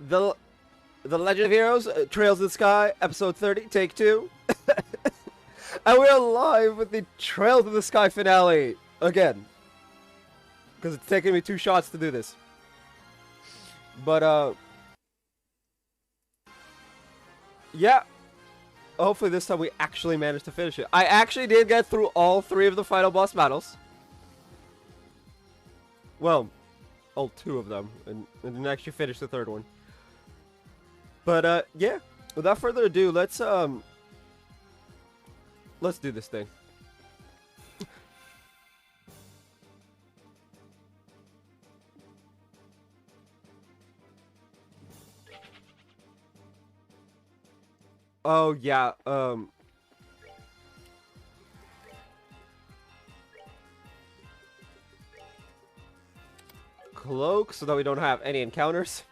the The Legend of Heroes, Trails in the Sky, episode 30, take 2. And we're live with the Trails in the Sky finale again. Because it's taken me 2 shots to do this. But, yeah. Hopefully this time we actually managed to finish it. I actually did get through all 3 of the final boss battles. Well, all 2 of them. And didn't actually finish the 3rd one. But, yeah. Without further ado, let's do this thing. Oh, yeah, cloak so that we don't have any encounters.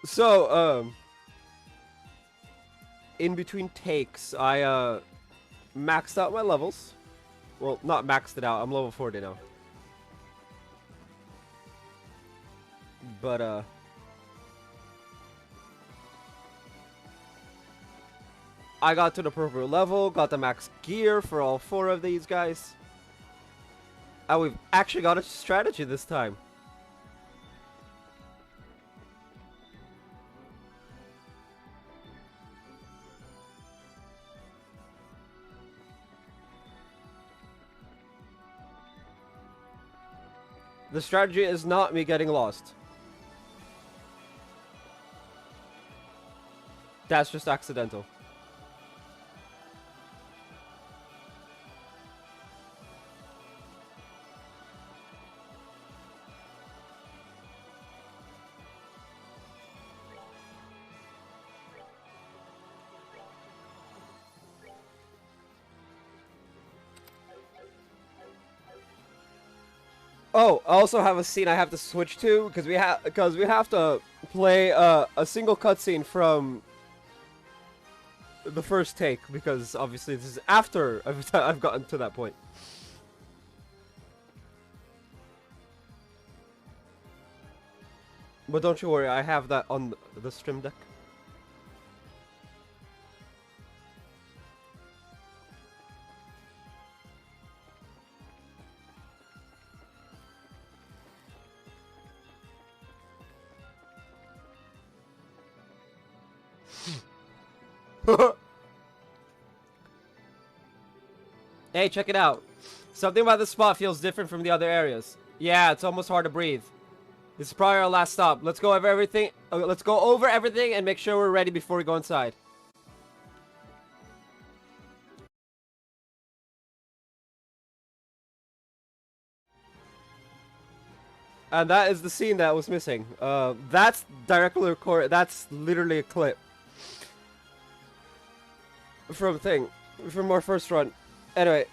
So, in between takes, I, maxed out my levels. Well, not maxed it out, I'm level 40 now. But, I got to the appropriate level, got the max gear for all 4 of these guys. And we've actually got a strategy this time. The strategy is not me getting lost. That's just accidental. Oh, I also have a scene I have to switch to because we have to play a single cutscene from the first take because obviously this is after I've gotten to that point. But don't you worry, I have that on the stream deck. Hey, check it out. Something about this spot feels different from the other areas. Yeah, it's almost hard to breathe. This is probably our last stop. Let's go over everything. Let's go over everything and make sure we're ready before we go inside. And that is the scene that was missing. That's directly recorded. That's literally a clip from our first run. Anyway,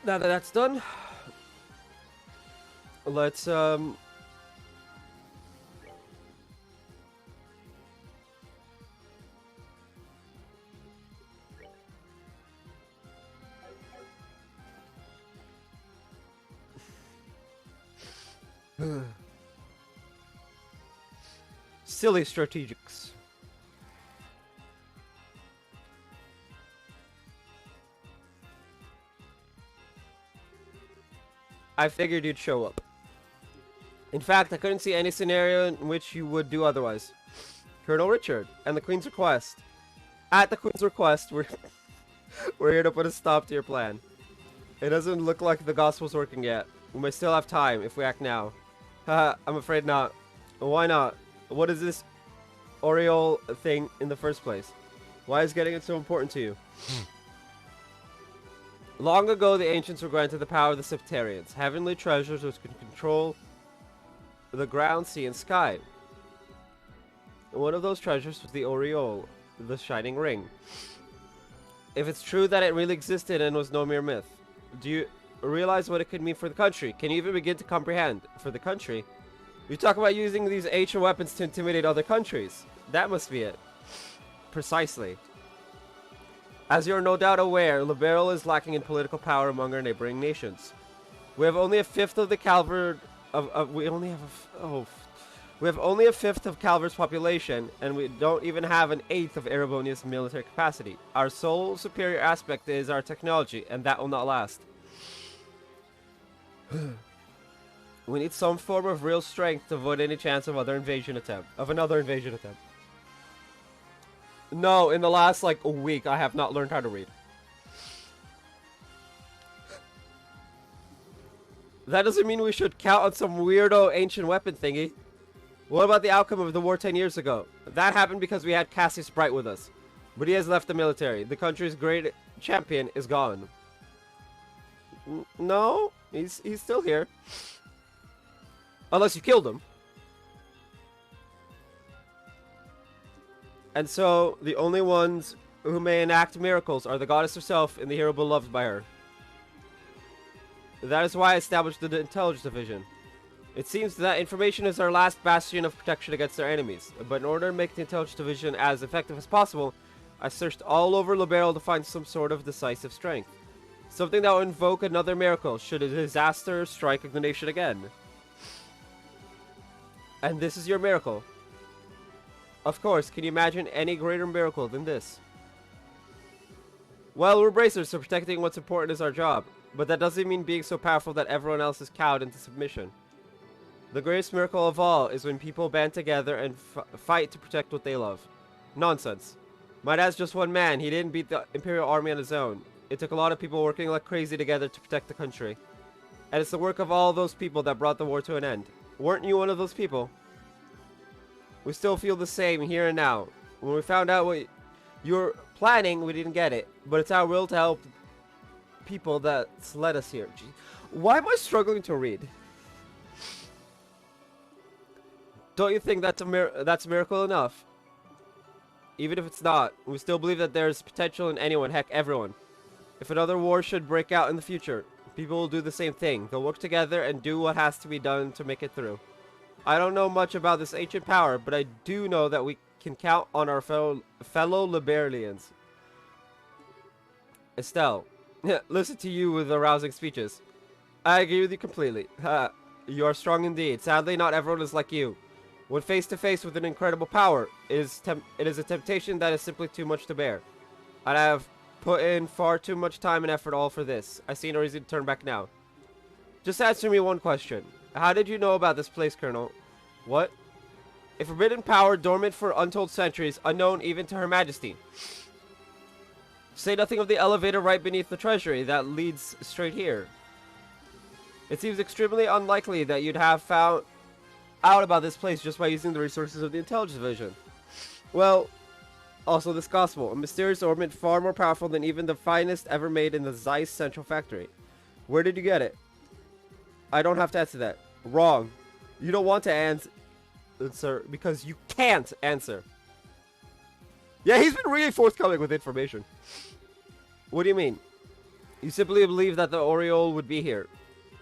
now that that's done, let's silly strategics. I figured you'd show up. In fact, I couldn't see any scenario in which you would do otherwise. Colonel Richard, and the Queen's request. At the Queen's request, we're here to put a stop to your plan. It doesn't look like the gospel's working yet. We may still have time if we act now. Haha, I'm afraid not. Why not? What is this aureole thing in the first place? Why is getting it so important to you? Long ago, the ancients were granted the power of the Septarians, heavenly treasures which could control the ground, sea, and sky. One of those treasures was the aureole, the shining ring. If it's true that it really existed and was no mere myth, do you realize what it could mean for the country? Can you even begin to comprehend? For the country? You talk about using these ancient weapons to intimidate other countries. That must be it. Precisely. As you're no doubt aware, Liberal is lacking in political power among our neighboring nations. We have only a fifth of the Calvard we only have we have only a fifth of Calvard's population, and we don't even have an eighth of Erebonia's military capacity. Our sole superior aspect is our technology, and that will not last. We need some form of real strength to avoid any chance of another invasion attempt. No, in the last like a week, I have not learned how to read. That doesn't mean we should count on some weirdo ancient weapon thingy. What about the outcome of the war 10 years ago? That happened because we had Cassius Bright with us. But he has left the military. The country's great champion is gone. No, he's still here. Unless you killed him. And so, the only ones who may enact miracles are the goddess herself and the hero beloved by her. That is why I established the Intelligence Division. It seems that information is our last bastion of protection against our enemies, but in order to make the Intelligence Division as effective as possible, I searched all over Liberal to find some sort of decisive strength. Something that would invoke another miracle should a disaster strike the nation again. And this is your miracle. Of course, can you imagine any greater miracle than this? Well, we're bracers, so protecting what's important is our job. But that doesn't mean being so powerful that everyone else is cowed into submission. The greatest miracle of all is when people band together and fight to protect what they love. Nonsense. My dad's just one man. He didn't beat the Imperial Army on his own. It took a lot of people working like crazy together to protect the country. And it's the work of all those people that brought the war to an end. Weren't you one of those people? We still feel the same here and now. When we found out what you were planning, we didn't get it. But it's our will to help people that's led us here. Gee, why am I struggling to read? Don't you think that's that's miracle enough? Even if it's not, we still believe that there's potential in anyone, heck, everyone. If another war should break out in the future, people will do the same thing. They'll work together and do what has to be done to make it through. I don't know much about this ancient power, but I do know that we can count on our fellow Liberalians. Estelle, listen to you with arousing speeches. I agree with you completely. You are strong indeed. Sadly, not everyone is like you. When face to face with an incredible power, it is a temptation that is simply too much to bear. And I have put in far too much time and effort all for this. I see no reason to turn back now. Just answer me one question. How did you know about this place, Colonel? What? A forbidden power dormant for untold centuries, unknown even to Her Majesty. Say nothing of the elevator right beneath the treasury that leads straight here. It seems extremely unlikely that you'd have found out about this place just by using the resources of the Intelligence Division. Well, also this gospel, a mysterious ornament far more powerful than even the finest ever made in the Zeiss Central Factory. Where did you get it? I don't have to answer that. Wrong. You don't want to answer because you can't answer. Yeah, he's been really forthcoming with information. What do you mean? You simply believe that the Aureole would be here.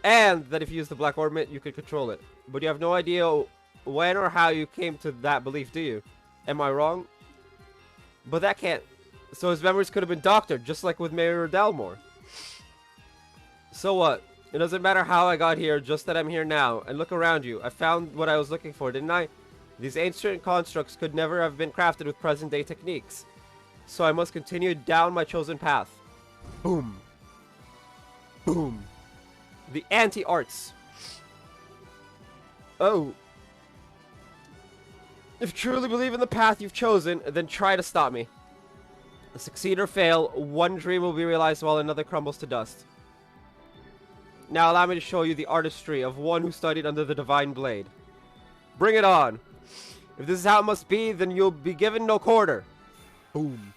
And that if you use the Black Ornament, you could control it. But you have no idea when or how you came to that belief, do you? Am I wrong? But that can't... So his memories could have been doctored, just like with Mayor Dalmore. So what? It doesn't matter how I got here, just that I'm here now. And look around you. I found what I was looking for, didn't I? These ancient constructs could never have been crafted with present-day techniques. So I must continue down my chosen path. Boom. Boom. The anti-arts. Oh. If you truly believe in the path you've chosen, then try to stop me. Succeed or fail, one dream will be realized while another crumbles to dust. Now allow me to show you the artistry of one who studied under the Divine Blade. Bring it on. If this is how it must be, then you'll be given no quarter. Boom.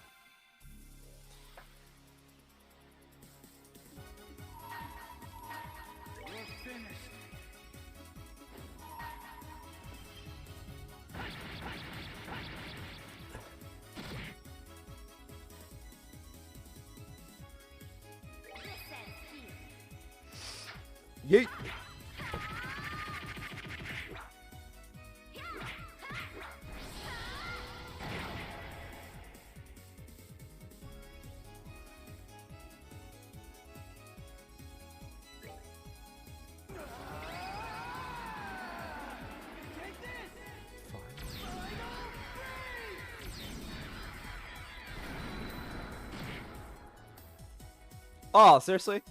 Yeet. Oh, seriously?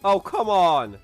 Oh, come on!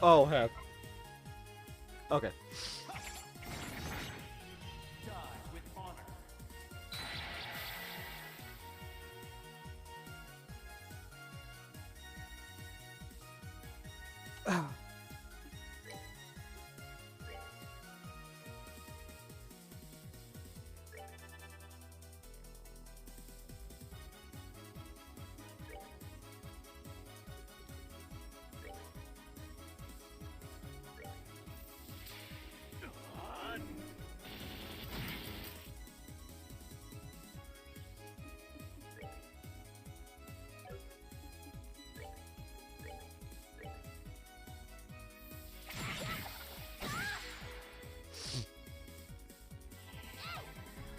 Oh, heck. Okay.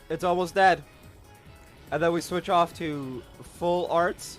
It's almost dead. And then we switch off to full arts.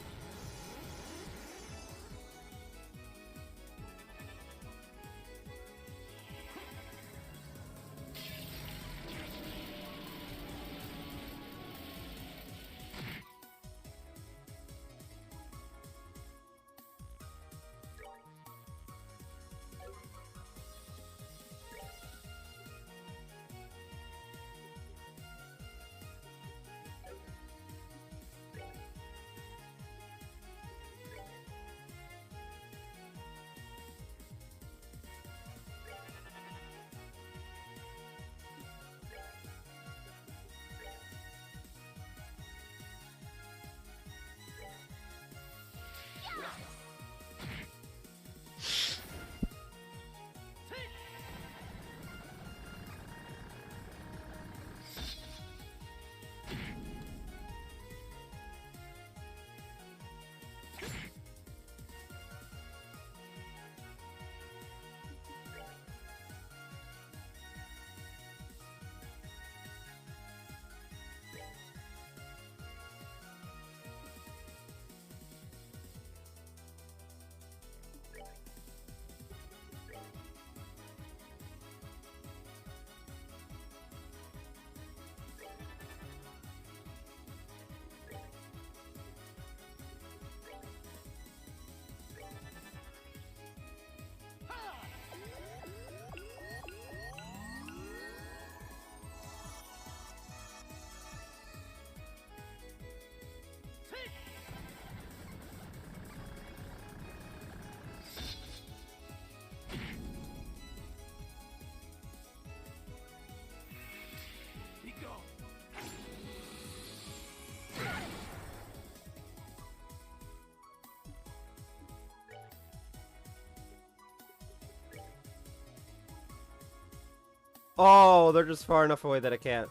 Oh, they're just far enough away that I can't.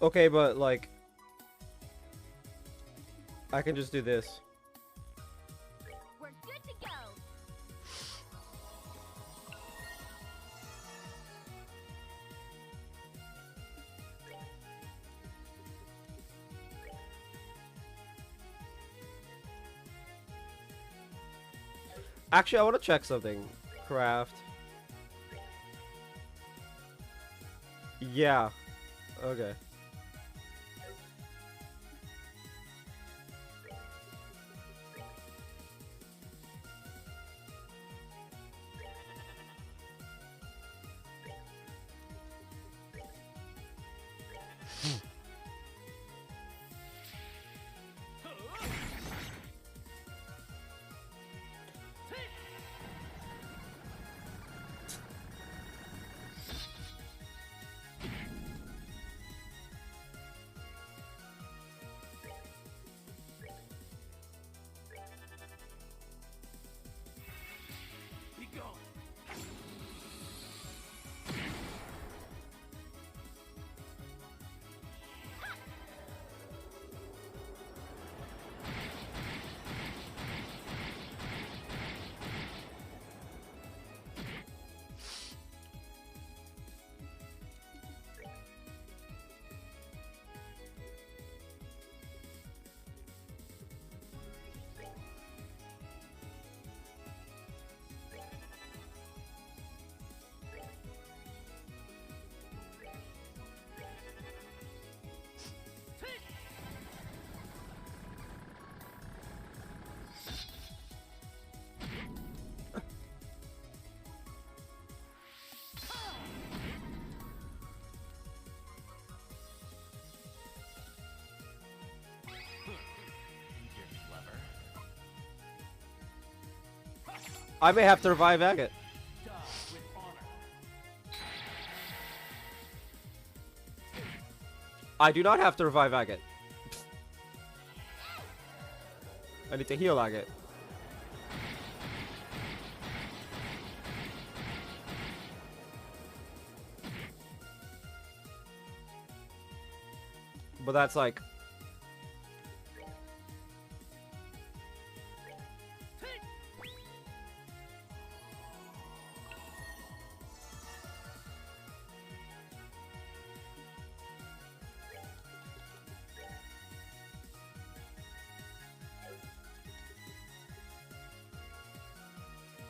Okay, but like, I can just do this. We're good to go. Actually, I want to check something. Craft. Yeah. Okay. I may have to revive Agate. I do not have to revive Agate. I need to heal Agate. But that's like...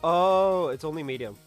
Oh, it's only medium.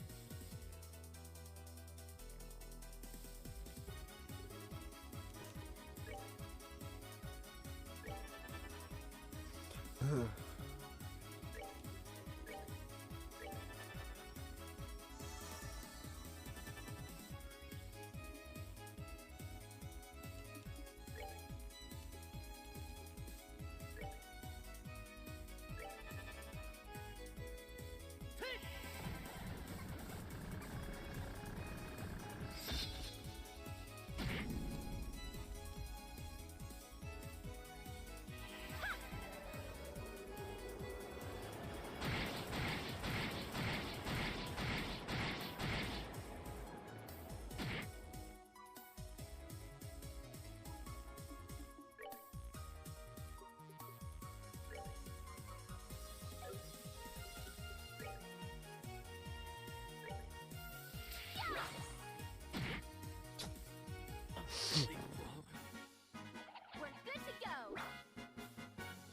We're good to go.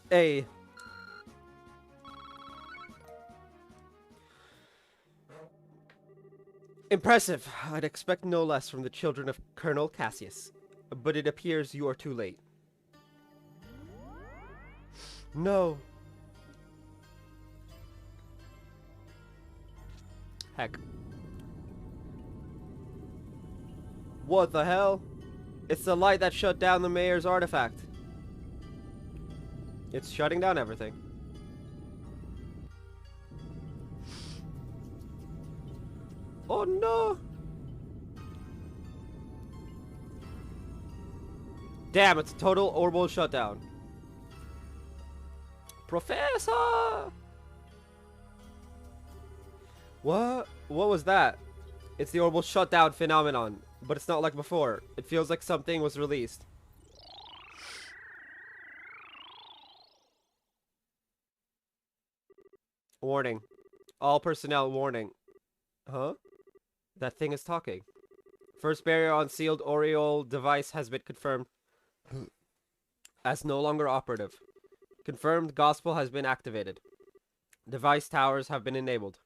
Hey. Impressive. I'd expect no less from the children of Colonel Cassius. But it appears you are too late. No. Heck. What the hell? It's the light that shut down the mayor's artifact. It's shutting down everything. Oh no! Damn, it's a total orbital shutdown. Professor! What? What was that? It's the orbital shutdown phenomenon, but it's not like before. It feels like something was released. Warning. All personnel warning. Huh? That thing is talking. First barrier on sealed Oriole device has been confirmed as no longer operative. Confirmed gospel has been activated. Device towers have been enabled.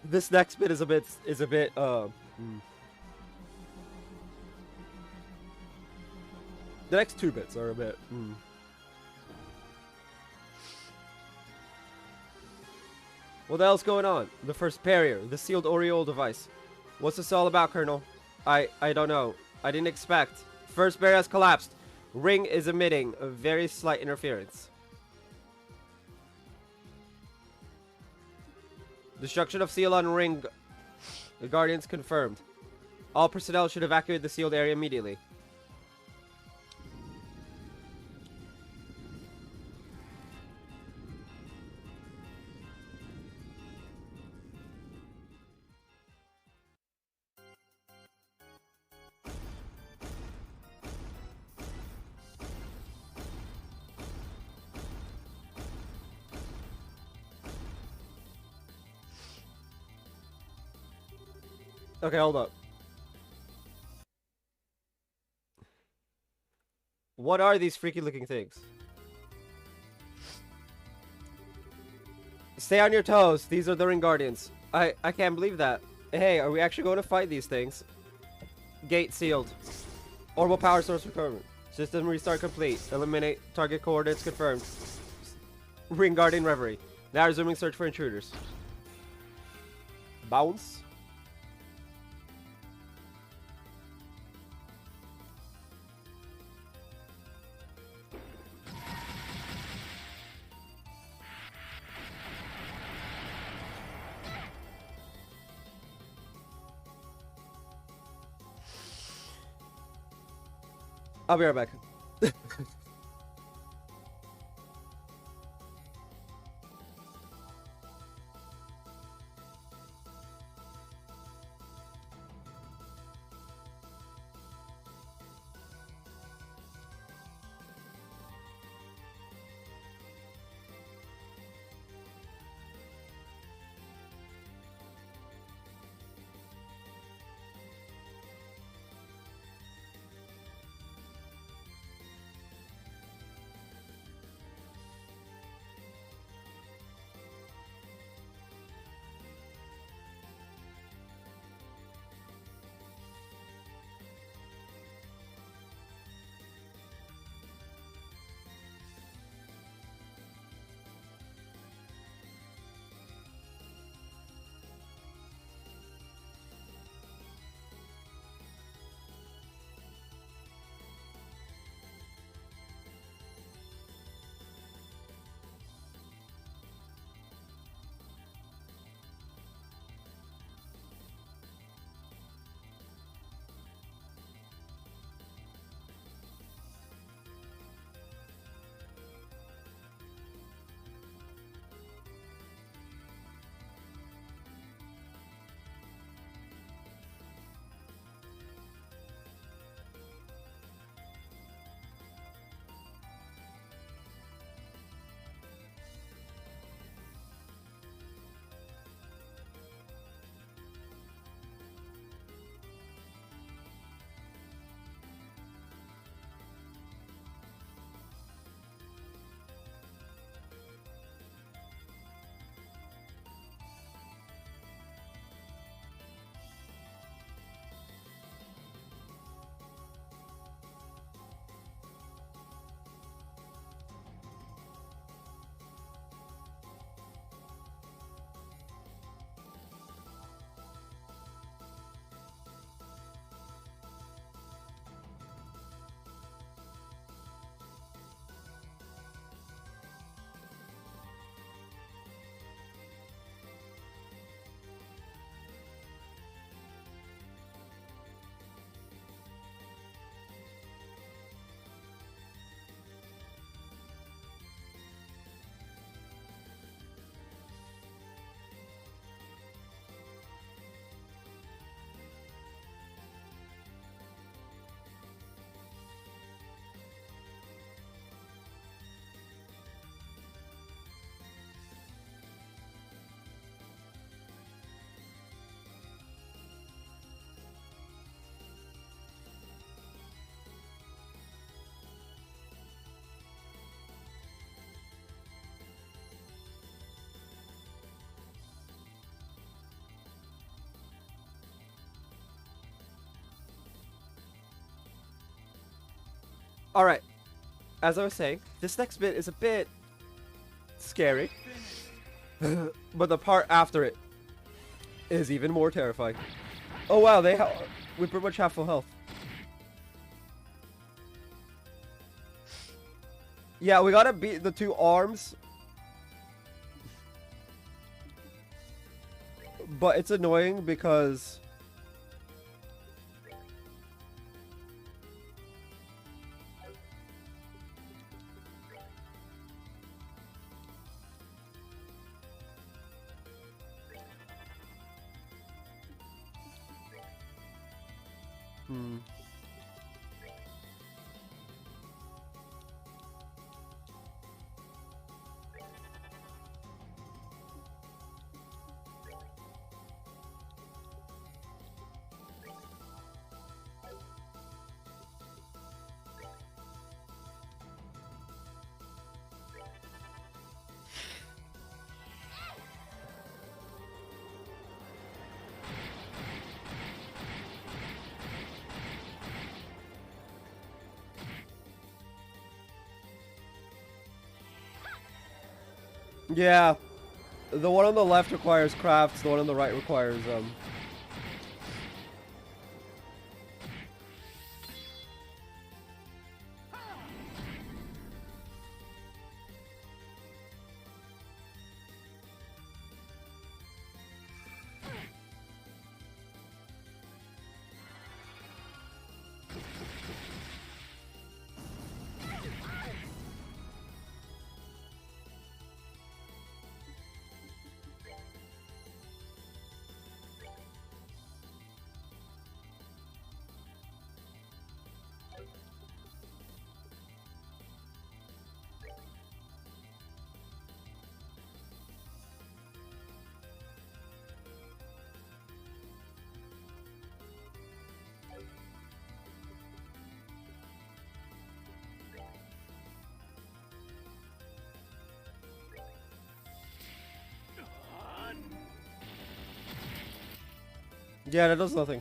This next bit is a bit The next two bits are a bit What the hell's going on? The first barrier, the sealed Oriole device. What's this all about, Colonel? I don't know. I didn't expect. First barrier has collapsed. Ring is emitting a very slight interference. Destruction of seal on ring. The Guardians confirmed. All personnel should evacuate the sealed area immediately. Okay, hold up. What are these freaky looking things? Stay on your toes. These are the Ring Guardians. I can't believe that. Hey, are we actually going to fight these things? Gate sealed. Orbital power source recovered. System restart complete. Eliminate target coordinates confirmed. Ring Guardian Reverie. Now resuming search for intruders. Bounce. I'll be right back. All right. As I was saying, this next bit is a bit scary, but the part after it is even more terrifying. Oh wow, we pretty much have full health. Yeah, we gotta beat the two arms, but it's annoying because yeah, the one on the left requires crafts, the one on the right requires Yeah, that does nothing.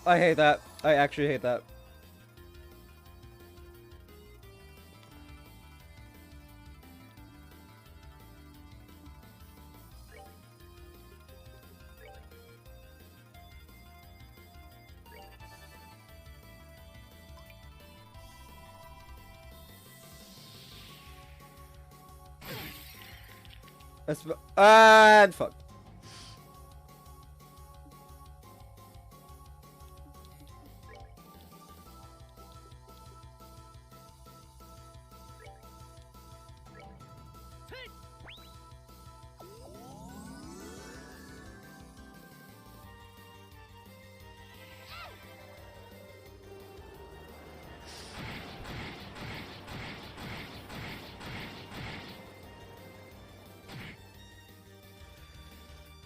I hate that. I actually hate that. And fuck.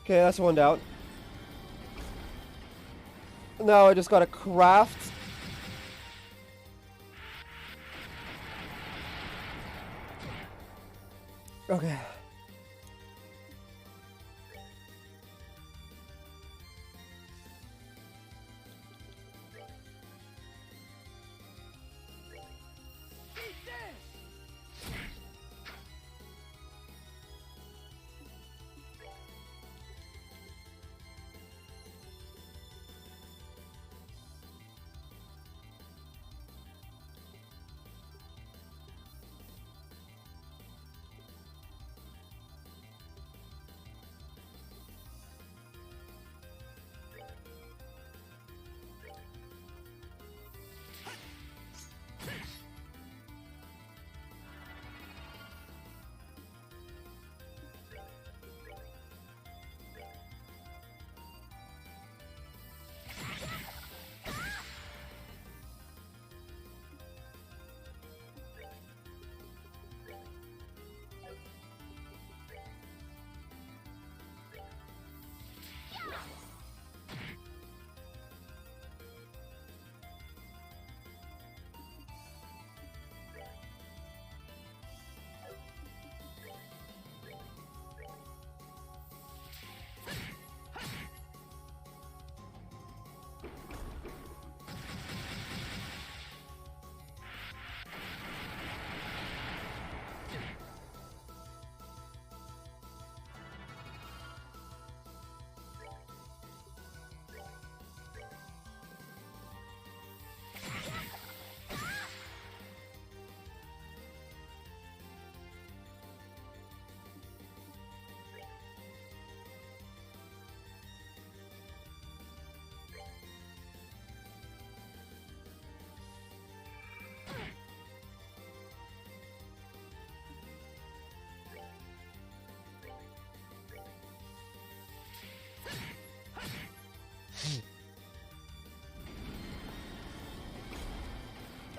Okay, that's one down. Now I just gotta craft. Okay.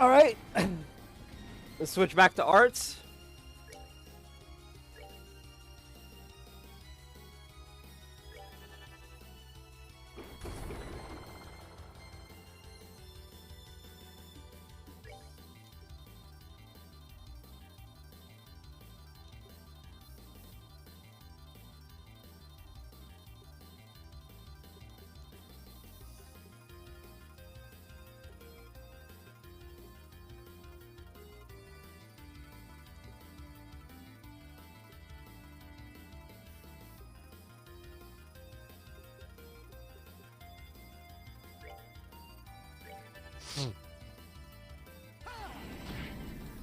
Alright. Let's switch back to arts.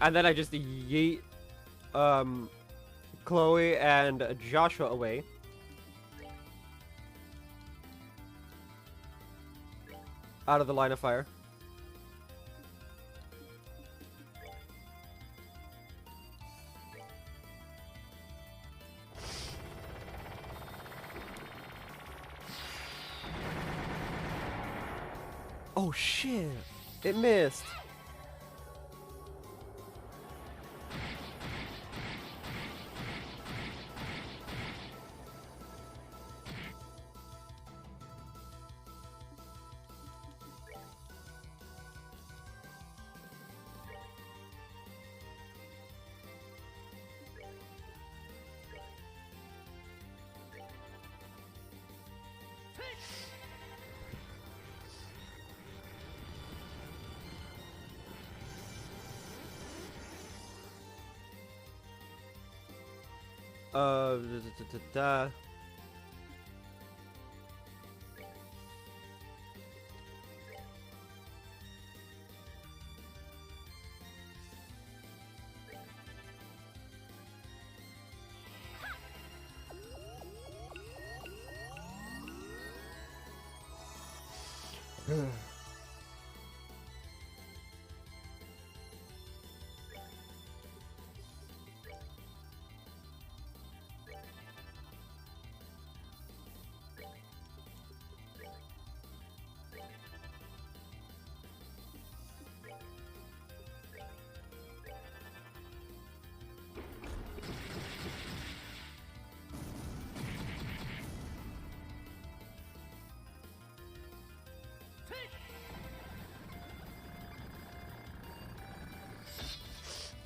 And then I just yeet Chloe and Joshua away. Out of the line of fire. Oh shit! It missed! Da, da, da, da.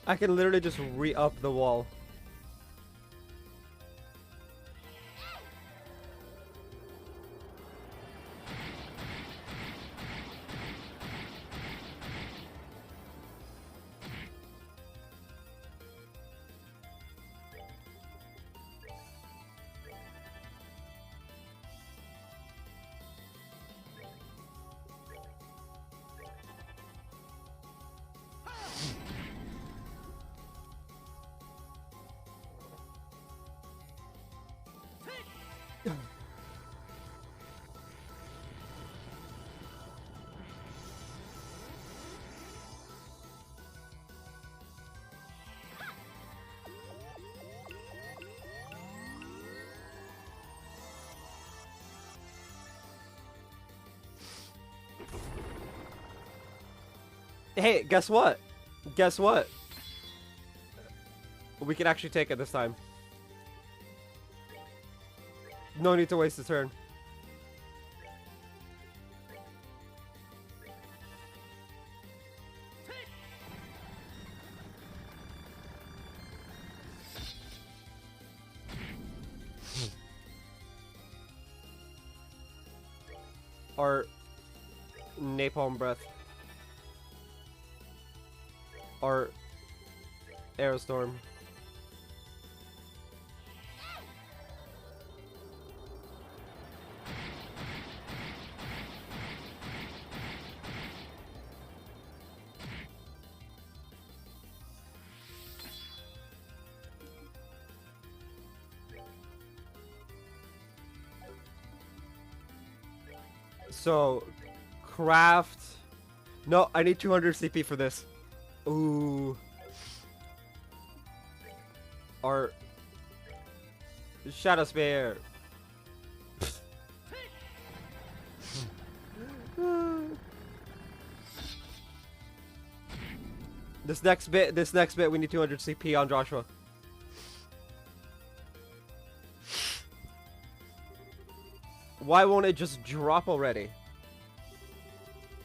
I can literally just re-up the wall. Hey, guess what? Guess what? We can actually take it this time. No need to waste a turn. Or napalm breath. Or Aerostorm. So, craft. No, I need 200 CP for this. Ooh. Or Shadow Spear. This next bit, we need 200 CP on Joshua. Why won't it just drop already?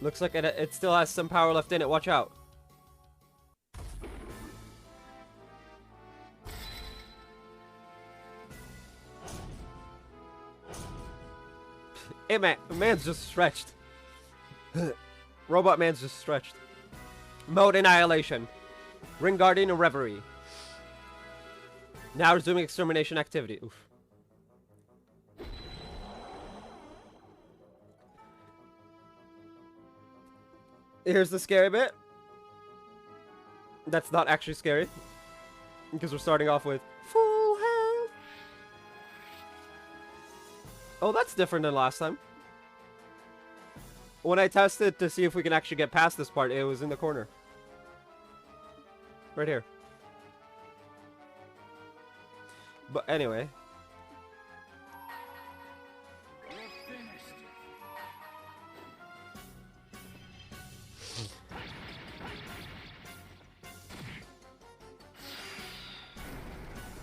Looks like it still has some power left in it. Watch out. Hey man, man's just stretched. Robot man's just stretched. Mode Annihilation. Ring Guardian and Reverie. Now resuming extermination activity. Oof. Here's the scary bit. That's not actually scary. Because we're starting off with full health. Oh, that's different than last time. When I tested to see if we can actually get past this part, it was in the corner. Right here. But anyway.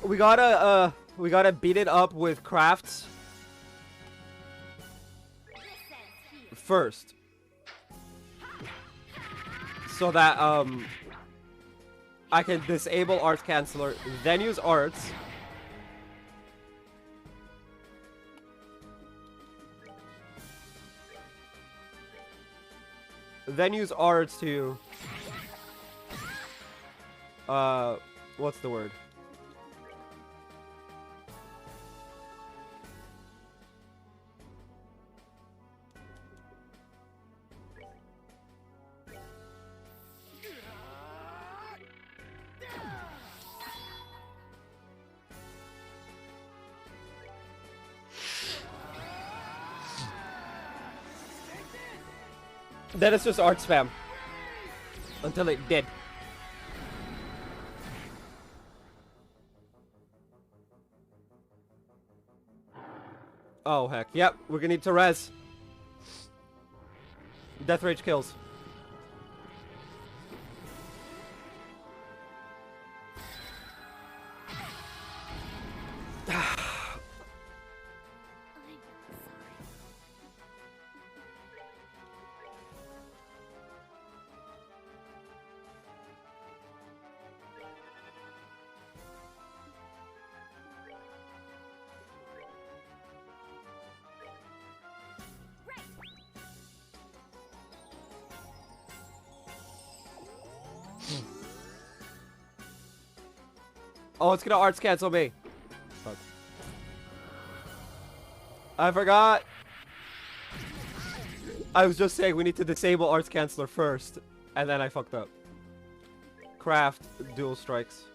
We gotta beat it up with crafts first, so that I can disable Art Canceller, then use arts, to what's the word? Then it's just art spam. Until it did. Oh heck, yep, we're gonna need to res. Death Rage kills. Oh, it's gonna arts cancel me. Fuck. I forgot. I was just saying we need to disable arts canceller first, and then I fucked up. Craft dual strikes.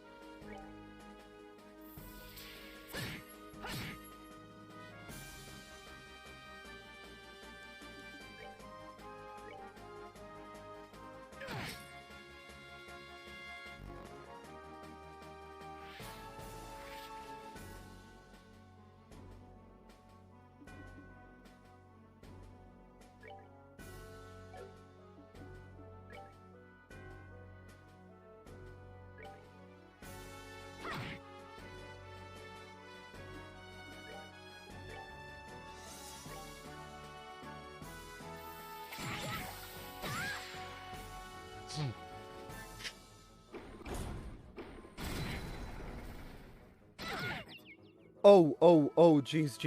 Oh, jeez.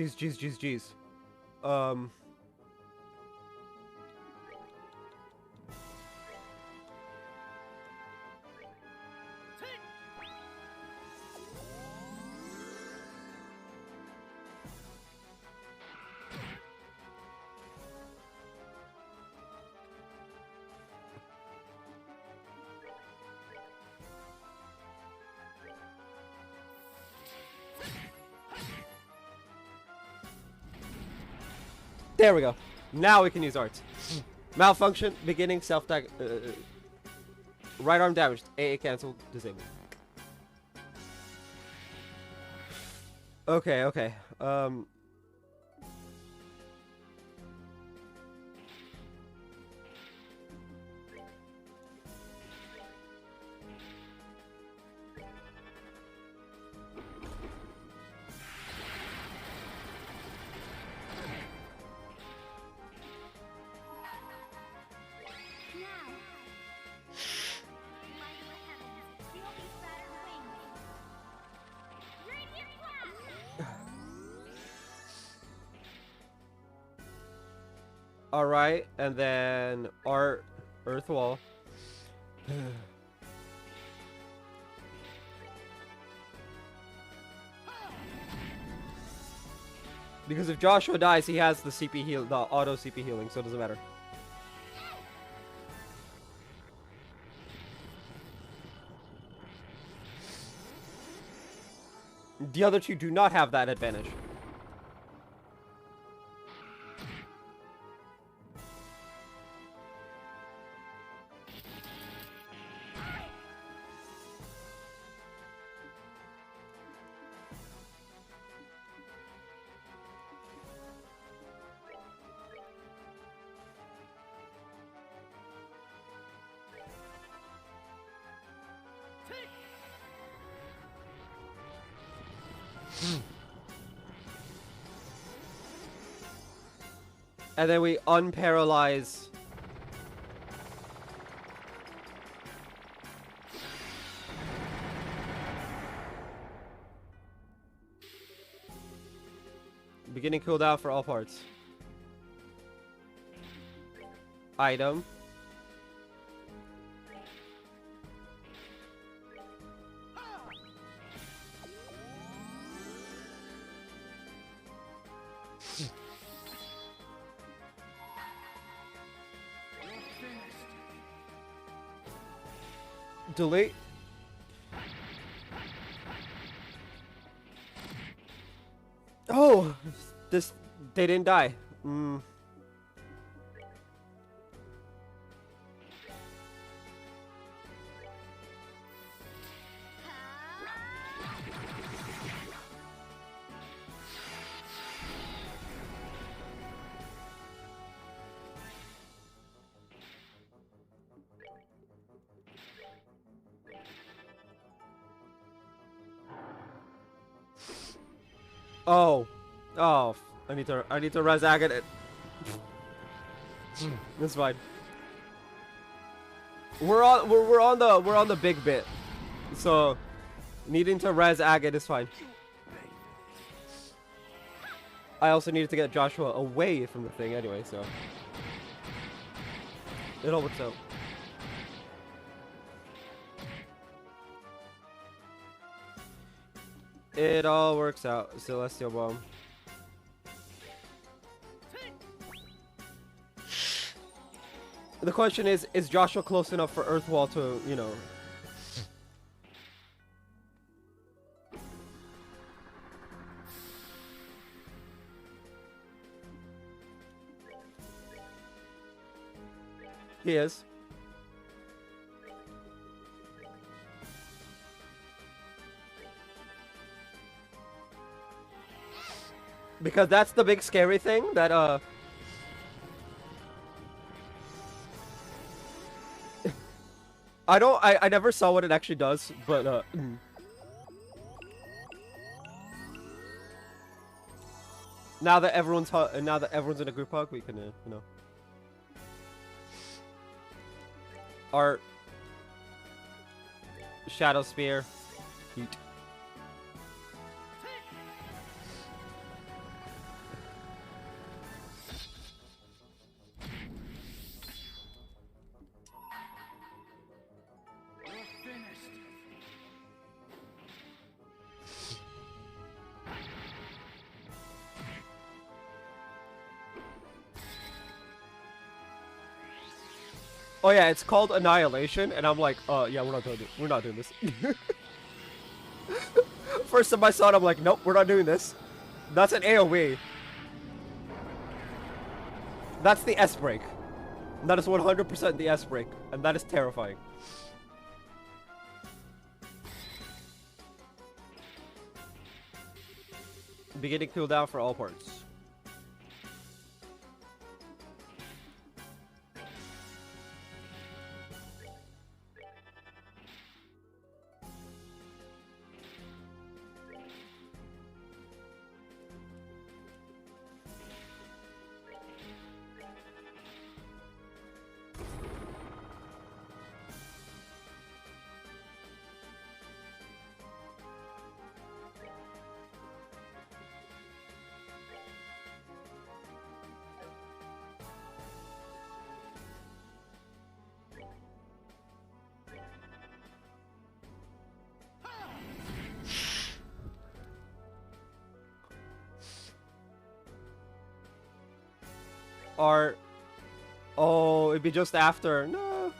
There we go. Now we can use arts. Malfunction, beginning, self-tag, right arm damaged, AA cancelled, disabled. Okay. Alright, and then Art, Earth Wall. Because if Joshua dies, he has the CP heal, the auto CP healing, so it doesn't matter. The other two do not have that advantage. And then we unparalyze. Beginning cooldown for all parts. Item. Delete. Oh, they didn't die. Oh, I need to res agate it. That's fine. We're on the big bit, so needing to res agate is fine. I also needed to get Joshua away from the thing anyway, so it all works out. It all works out. Celestial Bomb. The question is Joshua close enough for Earthwall to, you know... He is. Because that's the big scary thing that I never saw what it actually does, but now that everyone's in a group hug, we can you know. Art, Shadow Spear, Heat. Oh yeah, it's called Annihilation, and I'm like, yeah, we're not doing this. First time I saw it, I'm like, nope, we're not doing this. That's an AoE. That's the S break. That is 100% the S break, and that is terrifying. Beginning cooldown for all parts. Or... Oh, it'd be just after. No.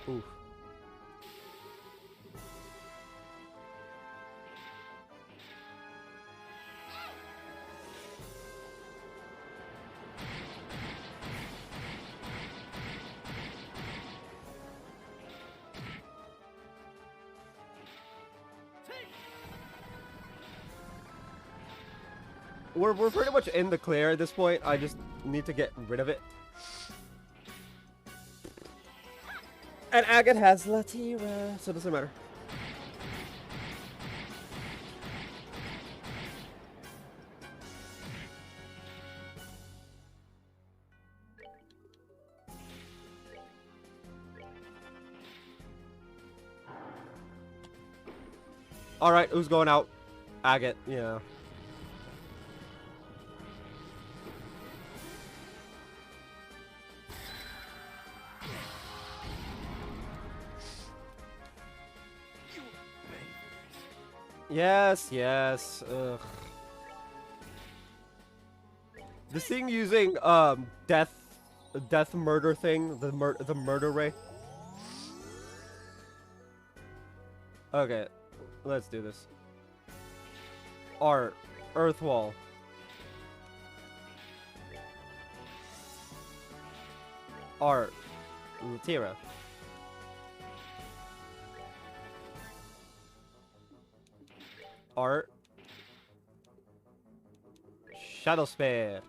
Oof. We're pretty much in the clear at this point. I just need to get rid of it. And Agate has Latira, so it doesn't matter. Alright, who's going out? Agate, yeah. Yes, yes. Ugh. This thing using death murder thing, the murder ray. Okay, let's do this. Art, Earth Wall. Art, Latira. Art, Shadow Spear.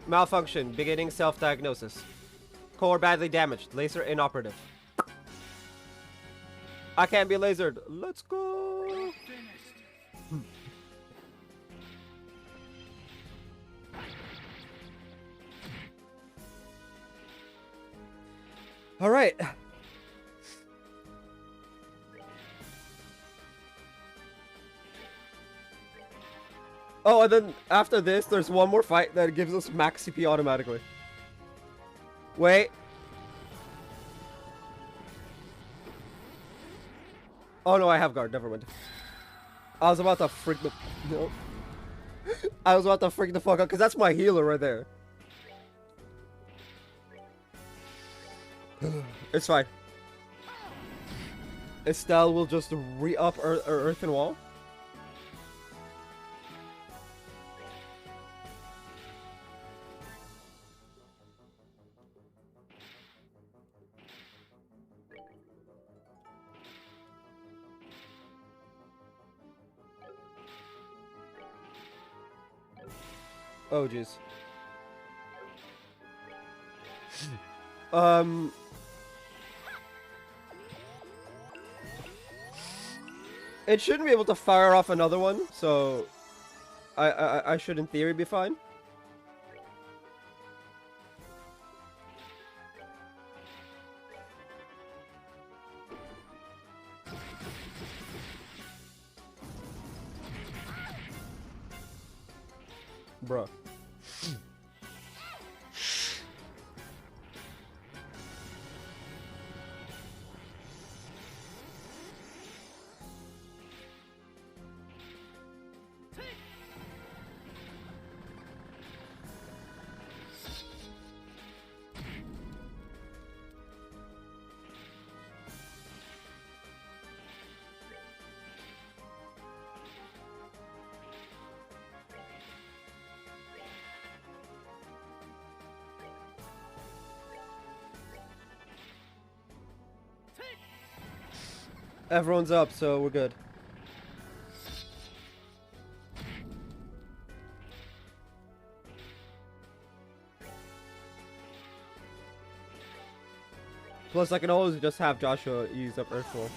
Malfunction, beginning self-diagnosis. Core badly damaged, laser inoperative. I can't be lasered. Let's go. All right. Oh, and then after this, there's one more fight that gives us max CP automatically. Wait. Oh no, I have guard. Never mind. I was about to freak the... No. I was about to freak the fuck out, because that's my healer right there. It's fine. Estelle will just re-up Earth and Wall. Oh, jeez. It shouldn't be able to fire off another one, so I should in theory be fine. Bruh. Everyone's up, so we're good. Plus, I can always just have Joshua use up Earthfall.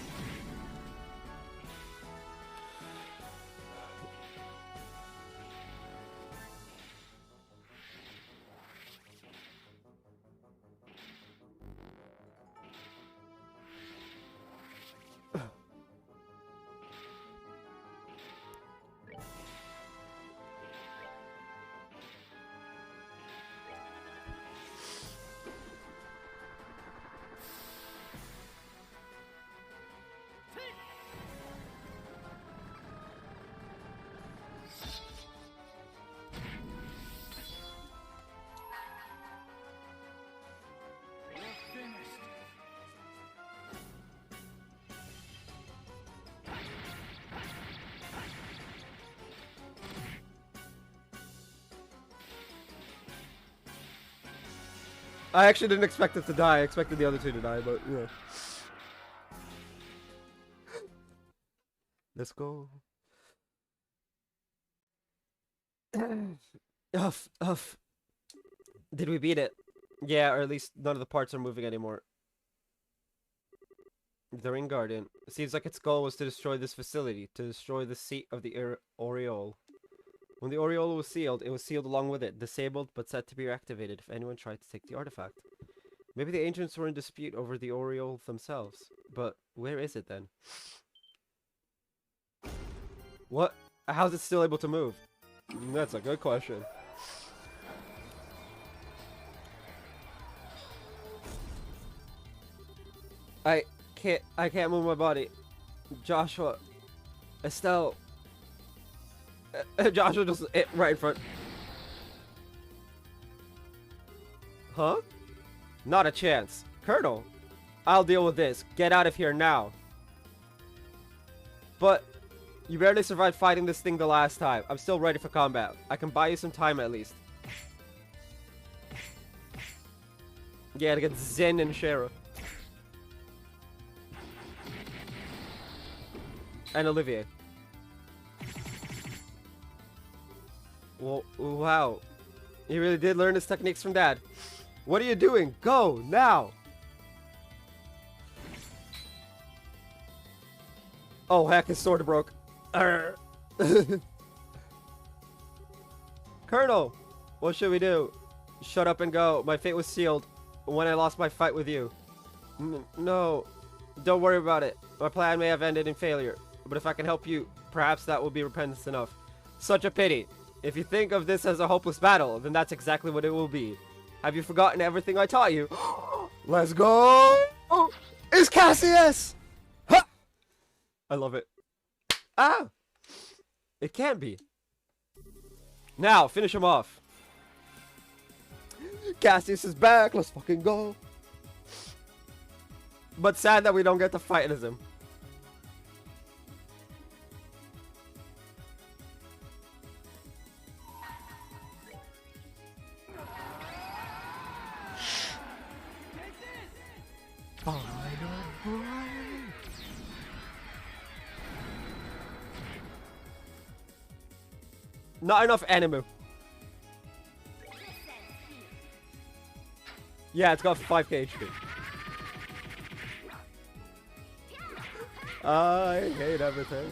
I actually didn't expect it to die. I expected the other two to die, but, you know. Let's go. Uff, uff. Did we beat it? Yeah, or at least none of the parts are moving anymore. The Ring Guardian. It seems like its goal was to destroy this facility, to destroy the seat of the Aureole. When the Aureole was sealed along with it, disabled but set to be reactivated if anyone tried to take the artifact. Maybe the ancients were in dispute over the Aureole themselves, but where is it then? What? How's it still able to move? That's a good question. I can't move my body. Joshua. Estelle. Joshua just hit right in front. Huh? Not a chance. Colonel, I'll deal with this. Get out of here now. But you barely survived fighting this thing the last time. I'm still ready for combat. I can buy you some time at least. Yeah, to get Zen and Shara. And Olivier. Well, wow. He really did learn his techniques from Dad. What are you doing? Go, now! Oh, heck, his sword broke. Colonel! What should we do? Shut up and go. My fate was sealed when I lost my fight with you. No. Don't worry about it. My plan may have ended in failure. But if I can help you, perhaps that will be repentance enough. Such a pity. If you think of this as a hopeless battle, then that's exactly what it will be. Have you forgotten everything I taught you? Let's go! Oh, it's Cassius! Ha! I love it. Ah! It can't be. Now, finish him off. Cassius is back. Let's fucking go. But sad that we don't get to fight as him. Not enough anime. Yeah, it's got 5k HP. I hate everything.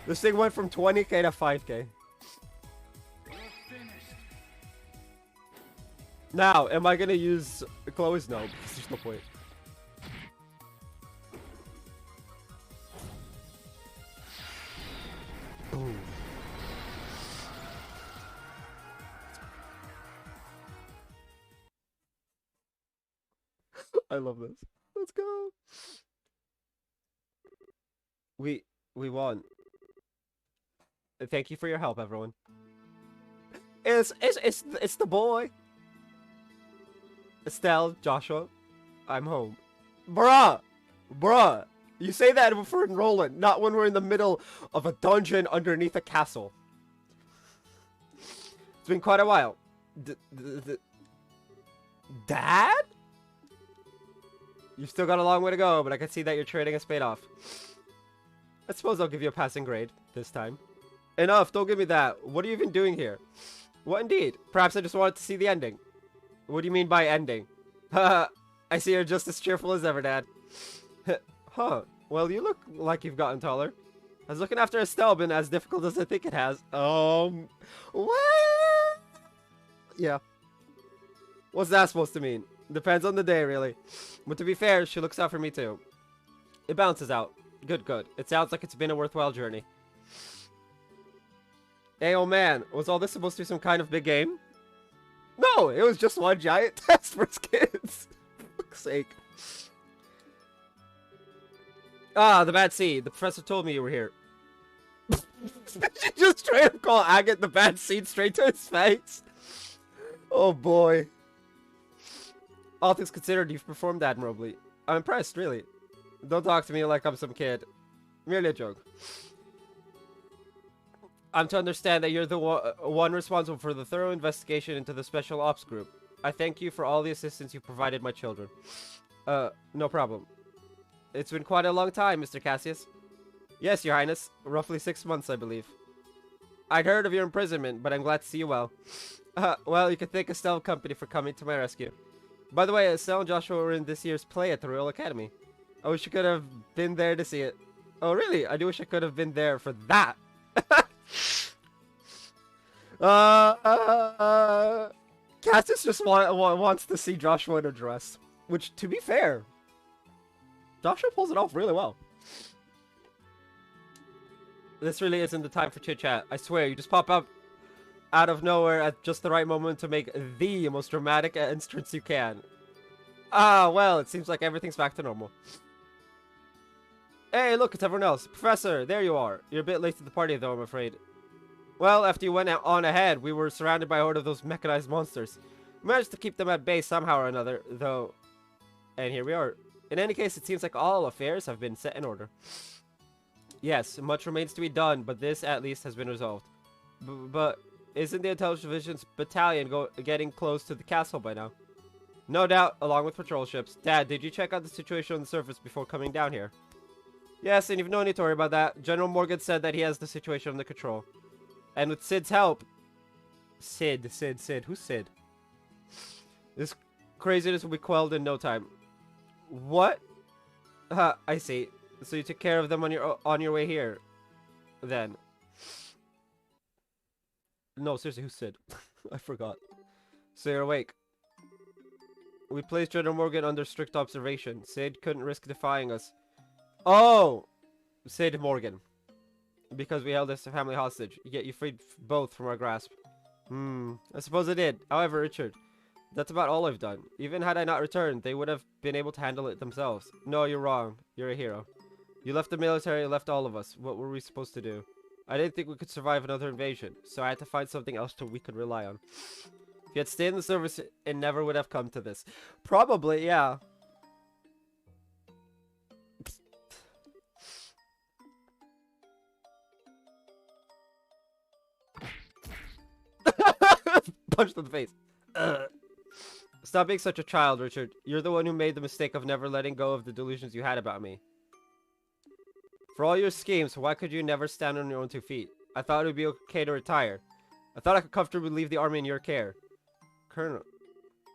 This thing went from 20k to 5k. Now, am I gonna use Chloe's? No, because there's no point. Boom. I love this. Let's go. We won. Thank you for your help, everyone. It's the boy. Estelle, Joshua, I'm home. Bruh! You say that if we're in Roland, not when we're in the middle of a dungeon underneath a castle. It's been quite a while. Dad? You've still got a long way to go, but I can see that your training has paid off. I suppose I'll give you a passing grade this time. Enough, don't give me that. What are you even doing here? What indeed? Perhaps I just wanted to see the ending. What do you mean by ending? Haha, I see you're just as cheerful as ever, Dad. Huh, well, you look like you've gotten taller. Has looking after Estelle been as difficult as I think it has? What? Yeah. What's that supposed to mean? Depends on the day, really. But to be fair, she looks out for me too. It balances out. Good, good. It sounds like it's been a worthwhile journey. Hey, oh man, was all this supposed to be some kind of big game? No, it was just one giant test for kids. For fuck's sake. Ah, the bad seed. The professor told me you were here. She just straight up call Agate the bad seed straight to his face. Oh boy. All things considered, you've performed admirably. I'm impressed, really. Don't talk to me like I'm some kid. Merely a joke. I'm to understand that you're the one responsible for the thorough investigation into the Special Ops Group. I thank you for all the assistance you provided my children. No problem. It's been quite a long time, Mr. Cassius. Yes, Your Highness. Roughly 6 months, I believe. I'd heard of your imprisonment, but I'm glad to see you well. Well, you can thank Estelle Company for coming to my rescue. By the way, Estelle and Joshua were in this year's play at the Royal Academy. I wish you could have been there to see it. Oh, really? I do wish I could have been there for that. Cassius just wants to see Joshua in a dress. Which, to be fair, Joshua pulls it off really well. This really isn't the time for chit-chat. I swear, you just pop up out of nowhere at just the right moment to make the most dramatic entrance you can. Ah, well, it seems like everything's back to normal. Hey, look, it's everyone else. Professor, there you are. You're a bit late to the party, though, I'm afraid. Well, after you went on ahead, we were surrounded by a horde of those mechanized monsters. We managed to keep them at bay somehow or another, though. And here we are. In any case, it seems like all affairs have been set in order. Yes, much remains to be done, but this at least has been resolved. But isn't the Intelligence Division's battalion getting close to the castle by now? No doubt, along with patrol ships. Dad, did you check out the situation on the surface before coming down here? Yes, and you've no need to worry about that. General Morgan said that he has the situation under control. And with Sid's help... Sid. Who's Sid? This craziness will be quelled in no time. What? I see. So you took care of them on your way here, then? No, seriously, who's Sid? I forgot. So you're awake. We placed General Morgan under strict observation. Sid couldn't risk defying us. Oh! Sid Morgan. Because we held this family hostage. Yet you freed both from our grasp. I suppose I did. However, Richard, that's about all I've done. Even had I not returned, they would have been able to handle it themselves. No, you're wrong. You're a hero. You left the military and left all of us. What were we supposed to do? I didn't think we could survive another invasion, so I had to find something else that we could rely on. If you had stayed in the service, it never would have come to this. Probably, yeah. Punched in the face. Stop being such a child, Richard. You're the one who made the mistake of never letting go of the delusions you had about me. For all your schemes, why could you never stand on your own 2 feet? I thought it would be okay to retire. I thought I could comfortably leave the army in your care. Colonel,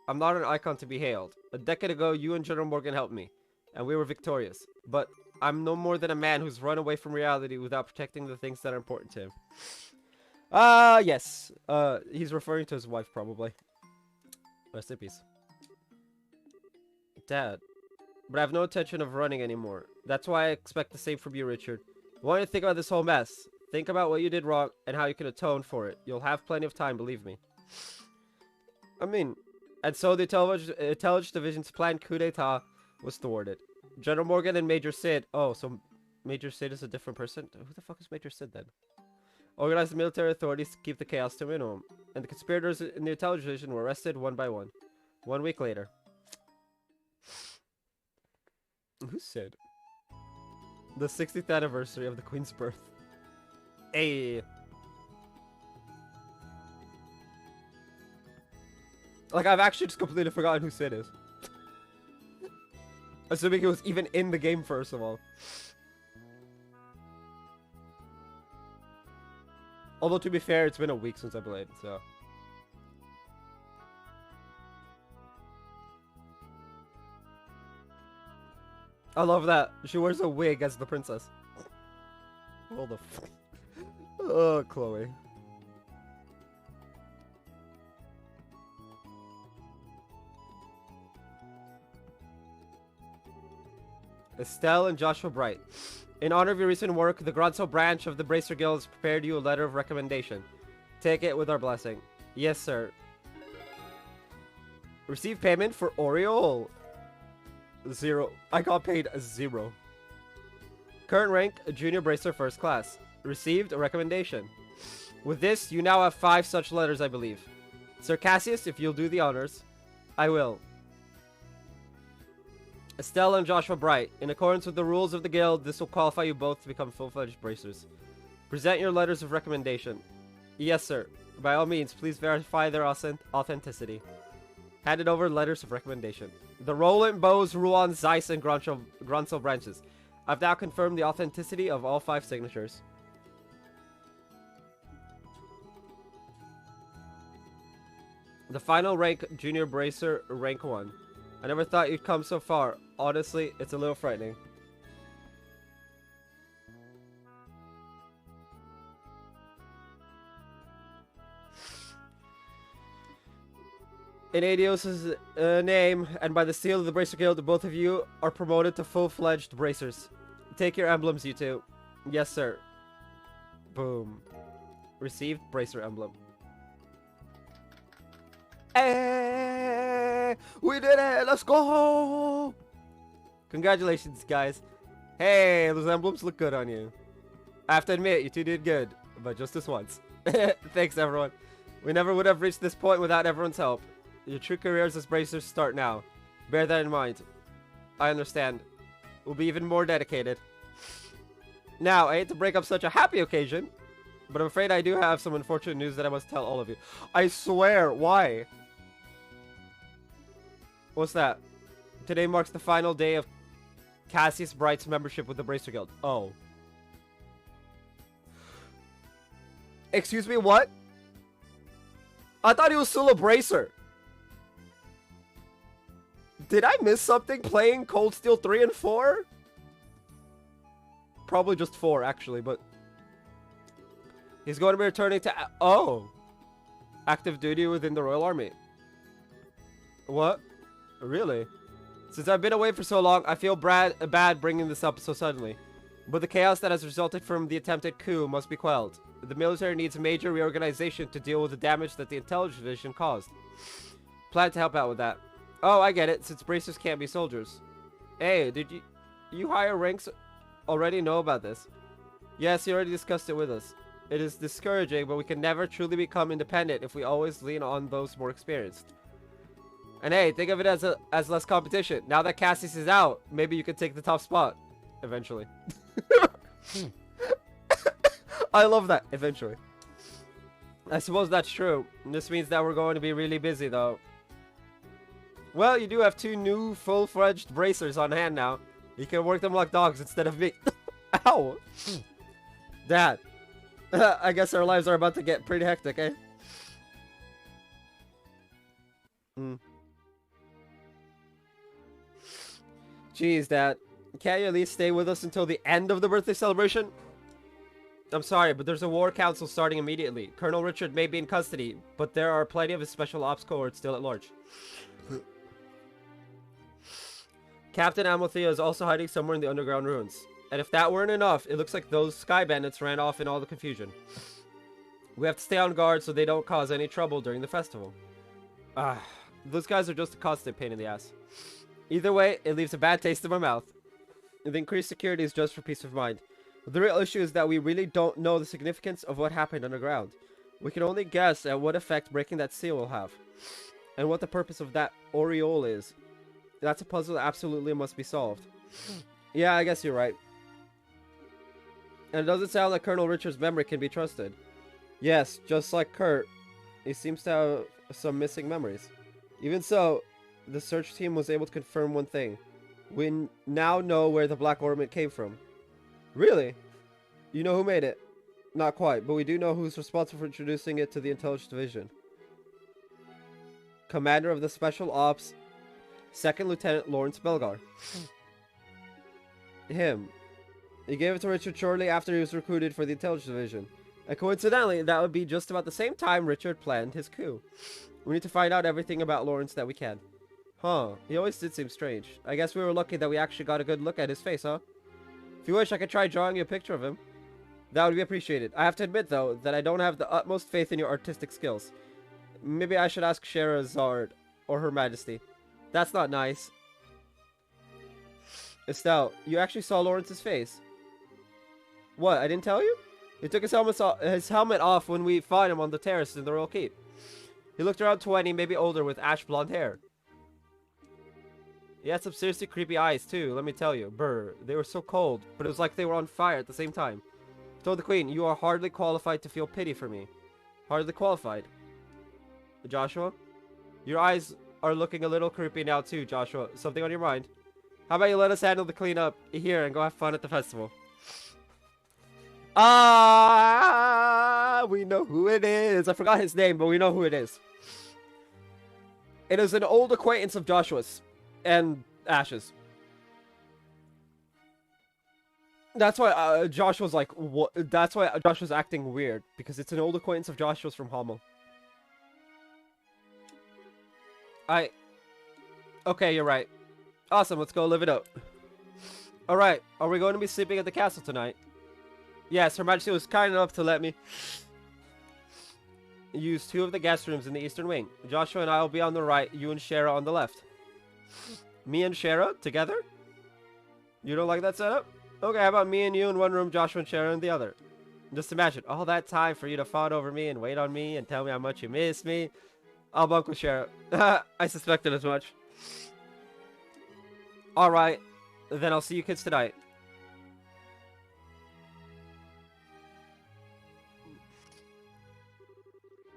I'm not an icon to be hailed. A decade ago, you and General Morgan helped me, and we were victorious. But I'm no more than a man who's run away from reality without protecting the things that are important to him. Yes. He's referring to his wife, probably. Rest in peace. Dad. But I have no intention of running anymore. That's why I expect the same from you, Richard. I want you to think about this whole mess. Think about what you did wrong and how you can atone for it. You'll have plenty of time, believe me. I mean, and so the Intelligence Division's planned coup d'etat was thwarted. General Morgan and Major Sid... Oh, so Major Sid is a different person? Who the fuck is Major Sid then? Organized the military authorities to keep the chaos to a minimum. And the conspirators in the Intelligence Division were arrested one by one. 1 week later. Who's Sid? The 60th anniversary of the Queen's birth. Hey. Like, I've actually just completely forgotten who Sid is. Assuming it was even in the game, first of all. Although, to be fair, it's been a week since I played, so... I love that. She wears a wig as the princess. Hold the f... Oh, Chloe. Estelle and Joshua Bright. In honor of your recent work, the Gronso branch of the Bracer Guild has prepared you a letter of recommendation. Take it with our blessing. Yes, sir. Receive payment for Oriole. 0. I got paid 0. Current rank, Junior Bracer First Class. Received a recommendation. With this, you now have 5 such letters, I believe. Sir Cassius, if you'll do the honors. I will. Estelle and Joshua Bright. In accordance with the rules of the guild, this will qualify you both to become full-fledged bracers. Present your letters of recommendation. Yes, sir. By all means, please verify their authenticity. Handed over letters of recommendation. The Roland, Bose, Ruan, Zeiss, and Gronso branches. I've now confirmed the authenticity of all 5 signatures. The final rank, Junior Bracer, rank 1. I never thought you'd come so far. Honestly, it's a little frightening. In Adios' name, and by the seal of the Bracer Guild, both of you are promoted to full-fledged bracers. Take your emblems, you two. Yes, sir. Boom. Received bracer emblem. Hey, we did it! Let's go! Congratulations, guys. Hey, those emblems look good on you. I have to admit, you two did good, but just this once. Thanks, everyone. We never would have reached this point without everyone's help. Your true careers as bracers start now. Bear that in mind. I understand. We'll be even more dedicated. Now, I hate to break up such a happy occasion, but I'm afraid I do have some unfortunate news that I must tell all of you. I swear, why? What's that? Today marks the final day of Cassius Bright's membership with the Bracer Guild. Oh. Excuse me, what? I thought he was still a bracer. Did I miss something playing Cold Steel 3 and 4? Probably just 4, actually, but... He's going to be returning to... Oh! Active duty within the Royal Army. What? Really? Since I've been away for so long, I feel bad bringing this up so suddenly. But the chaos that has resulted from the attempted coup must be quelled. The military needs major reorganization to deal with the damage that the intelligence division caused. Plan to help out with that. Oh, I get it, since bracers can't be soldiers. Hey, did you higher ranks already know about this? Yes, you already discussed it with us. It is discouraging, but we can never truly become independent if we always lean on those more experienced. And hey, think of it as less competition. Now that Cassius is out, maybe you can take the top spot. Eventually. I love that. Eventually. I suppose that's true. This means that we're going to be really busy, though. Well, you do have 2 new full-fledged bracers on hand now. You can work them like dogs instead of me. Ow! Dad. I guess our lives are about to get pretty hectic, eh? Jeez, Dad. Can't you at least stay with us until the end of the birthday celebration? I'm sorry, but there's a war council starting immediately. Colonel Richard may be in custody, but there are plenty of his special ops cohorts still at large. Captain Amalthea is also hiding somewhere in the underground ruins. And if that weren't enough, it looks like those sky bandits ran off in all the confusion. We have to stay on guard so they don't cause any trouble during the festival. Those guys are just a constant pain in the ass. Either way, it leaves a bad taste in my mouth. The increased security is just for peace of mind. The real issue is that we really don't know the significance of what happened underground. We can only guess at what effect breaking that seal will have. And what the purpose of that aureole is. That's a puzzle that absolutely must be solved. Yeah, I guess you're right. And it doesn't sound like Colonel Richard's memory can be trusted. Yes, just like Kurt, he seems to have some missing memories. Even so, the search team was able to confirm one thing. now know where the black ornament came from. Really? You know who made it? Not quite, but we do know who's responsible for introducing it to the Intelligence Division. Commander of the Special Ops, 2nd Lieutenant Lawrence Belgar. Him. He gave it to Richard shortly after he was recruited for the Intelligence Division. And coincidentally, that would be just about the same time Richard planned his coup. We need to find out everything about Lawrence that we can. Huh, he always did seem strange. I guess we were lucky that we actually got a good look at his face, huh? If you wish, I could try drawing you a picture of him. That would be appreciated. I have to admit, though, that I don't have the utmost faith in your artistic skills. Maybe I should ask Sherazard or Her Majesty. That's not nice. Estelle, you actually saw Lawrence's face. What, I didn't tell you? He took his helmet off when we found him on the terrace in the Royal Keep. He looked around 20, maybe older, with ash blonde hair. He had some seriously creepy eyes, too, let me tell you. Brr, they were so cold, but it was like they were on fire at the same time. I told the Queen, you are hardly qualified to feel pity for me. Hardly qualified. Joshua? Your eyes are looking a little creepy now, too, Joshua. Something on your mind? How about you let us handle the cleanup here and go have fun at the festival? We know who it is. I forgot his name, but we know who it is. It is an old acquaintance of Joshua's and Ash's. That's why Joshua's like, what? That's why Joshua's acting weird, because it's an old acquaintance of Joshua's from Hummel. Okay, you're right. Awesome, let's go live it up. Alright, are we going to be sleeping at the castle tonight? Yes, Her Majesty was kind enough to let me use 2 of the guest rooms in the eastern wing. Joshua and I will be on the right, you and Shara on the left. Me and Shara together? You don't like that setup? Okay, how about me and you in one room, Joshua and Shara in the other? Just imagine, all that time for you to fawn over me and wait on me and tell me how much you miss me. I'll bunk with Shara. I suspected as much. Alright, then I'll see you kids tonight.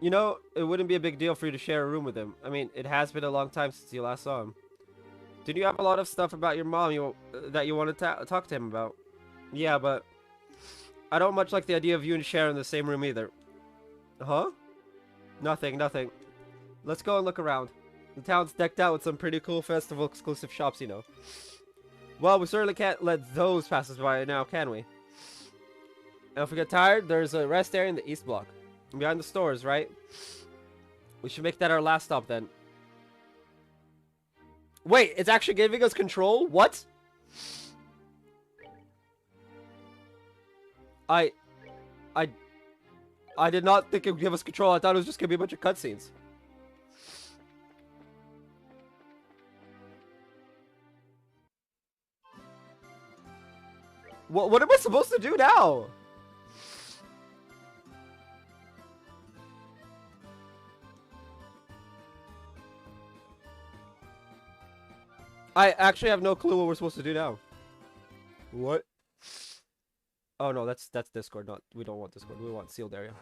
You know, it wouldn't be a big deal for you to share a room with him. I mean, it has been a long time since you last saw him. Didn't you have a lot of stuff about your mom that you wanted to talk to him about? Yeah, but I don't much like the idea of you and Sharon in the same room either. Huh? Nothing. Let's go and look around. The town's decked out with some pretty cool festival exclusive shops, you know. Well, we certainly can't let those pass us by now, can we? And if we get tired, there's a rest area in the east block. Behind the stores, right? We should make that our last stop then. Wait, it's actually giving us control? What? I did not think it would give us control. I thought it was just gonna be a bunch of cutscenes. What am I supposed to do now? I actually have no clue what we're supposed to do now. What? Oh no, that's Discord. Not, we don't want Discord. We want sealed area.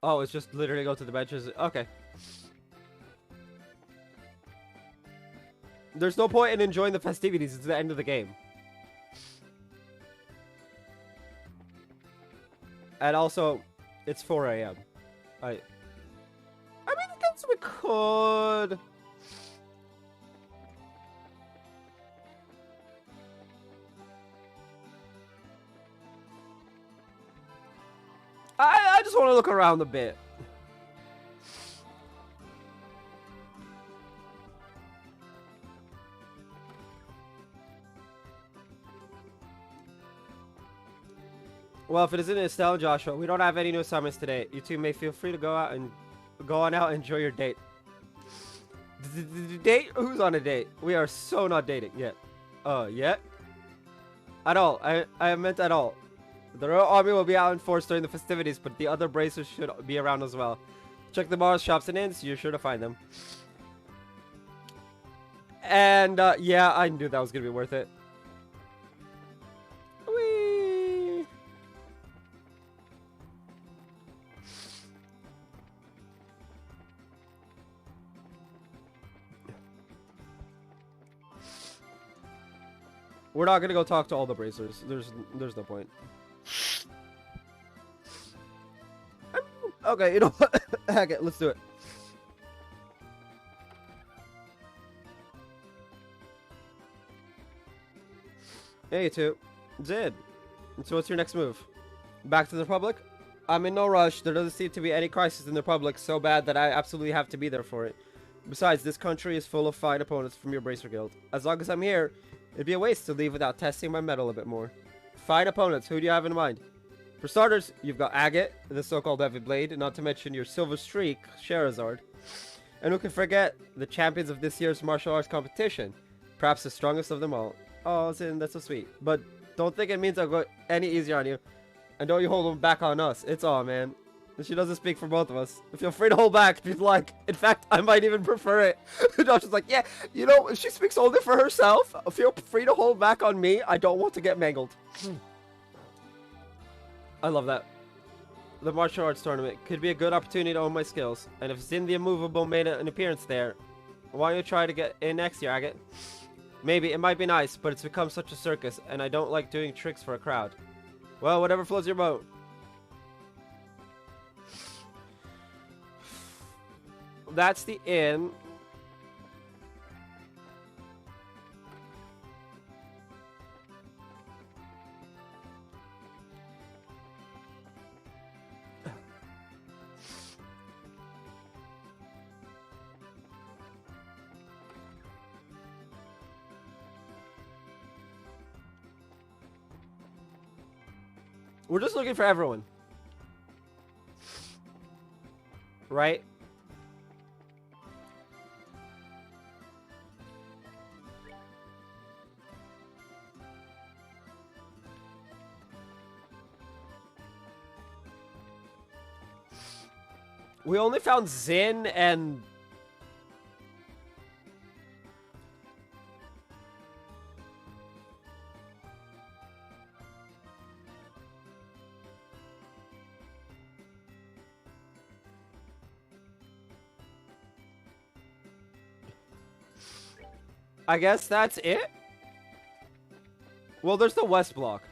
Oh, it's just literally go to the benches. Okay. There's no point in enjoying the festivities. It's the end of the game. And also, it's 4 AM. I mean, I guess we could. I just want to look around a bit. Well, if it isn't Estelle and Joshua, we don't have any new assignments today. You two may feel free to go on out and enjoy your date. Date? Who's on a date? We are so not dating yet. Yet? At all. I meant at all. The Royal Army will be out in force during the festivities, but the other bracers should be around as well. Check the bars, shops, and inns. You're sure to find them. And, yeah, I knew that was gonna be worth it. We're not gonna go talk to all the bracers. There's no point. Okay, you know what? Heck it, let's do it. Hey, you two. Zid. So what's your next move? Back to the Republic? I'm in no rush. There doesn't seem to be any crisis in the Republic so bad that I absolutely have to be there for it. Besides, this country is full of fine opponents from your Bracer Guild. As long as I'm here, it'd be a waste to leave without testing my mettle a bit more. Fine opponents, who do you have in mind? For starters, you've got Agate, the so-called Heavy Blade, not to mention your Silver Streak, Sherazard. And who can forget the champions of this year's martial arts competition? Perhaps the strongest of them all. Oh, Zin, that's so sweet. But don't think it means I'll go any easier on you. And don't you hold them back on us. It's all, man. She doesn't speak for both of us. Feel free to hold back if you'd like. In fact, I might even prefer it. Josh is like, yeah, you know, she speaks only for herself. Feel free to hold back on me. I don't want to get mangled. I love that. The martial arts tournament could be a good opportunity to own my skills. And if Zin the Immovable made an appearance there, why don't you try to get in next year, Agate? Maybe, it might be nice, but it's become such a circus, and I don't like doing tricks for a crowd. Well, whatever floats your boat. That's the inn. We're just looking for everyone. Right? We only found Zin and... I guess that's it? Well, there's the West Block.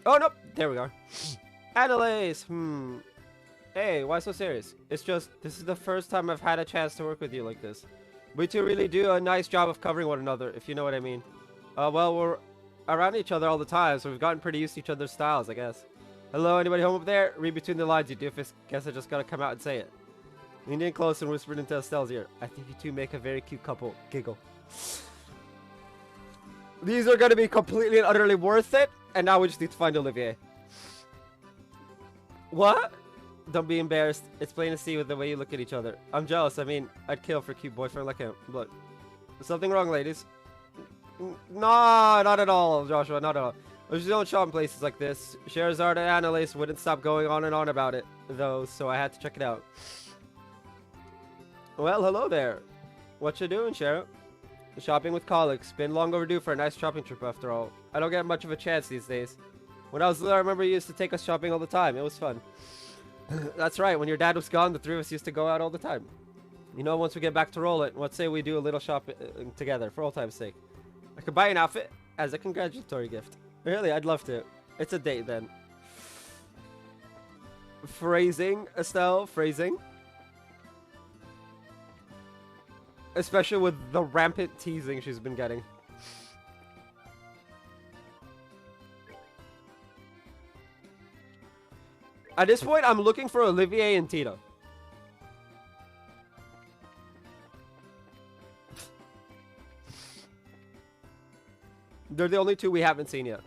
Oh, nope. There we are. Annalise. Hey, why so serious? It's just, this is the first time I've had a chance to work with you like this. We two really do a nice job of covering one another, if you know what I mean. Well, we're around each other all the time, so we've gotten pretty used to each other's styles, I guess. Hello, anybody home up there? Read between the lines, you doofus. Guess I just gotta come out and say it. Leaned in close and whispered into Estelle's ear. I think you two make a very cute couple. Giggle. These are going to be completely and utterly worth it. And now we just need to find Olivier. What? Don't be embarrassed. It's plain to see with the way you look at each other. I'm jealous. I mean, I'd kill for a cute boyfriend like him. Look. There's something wrong, ladies. No, not at all, Joshua. Not at all. I just don't shop in places like this. Sherazard and Annalise wouldn't stop going on and on about it, though, so I had to check it out. Well, hello there. What you doing, Cheryl? Shopping with colleagues. Been long overdue for a nice shopping trip after all. I don't get much of a chance these days. When I was little, I remember you used to take us shopping all the time. It was fun. That's right. When your dad was gone, the three of us used to go out all the time. You know, once we get back to roll it, let's say we do a little shopping together for old time's sake. I could buy an outfit as a congratulatory gift. Really, I'd love to. It's a date then. Phrasing, Estelle. Phrasing. Especially with the rampant teasing she's been getting. At this point, I'm looking for Olivier and Tita. They're the only two we haven't seen yet.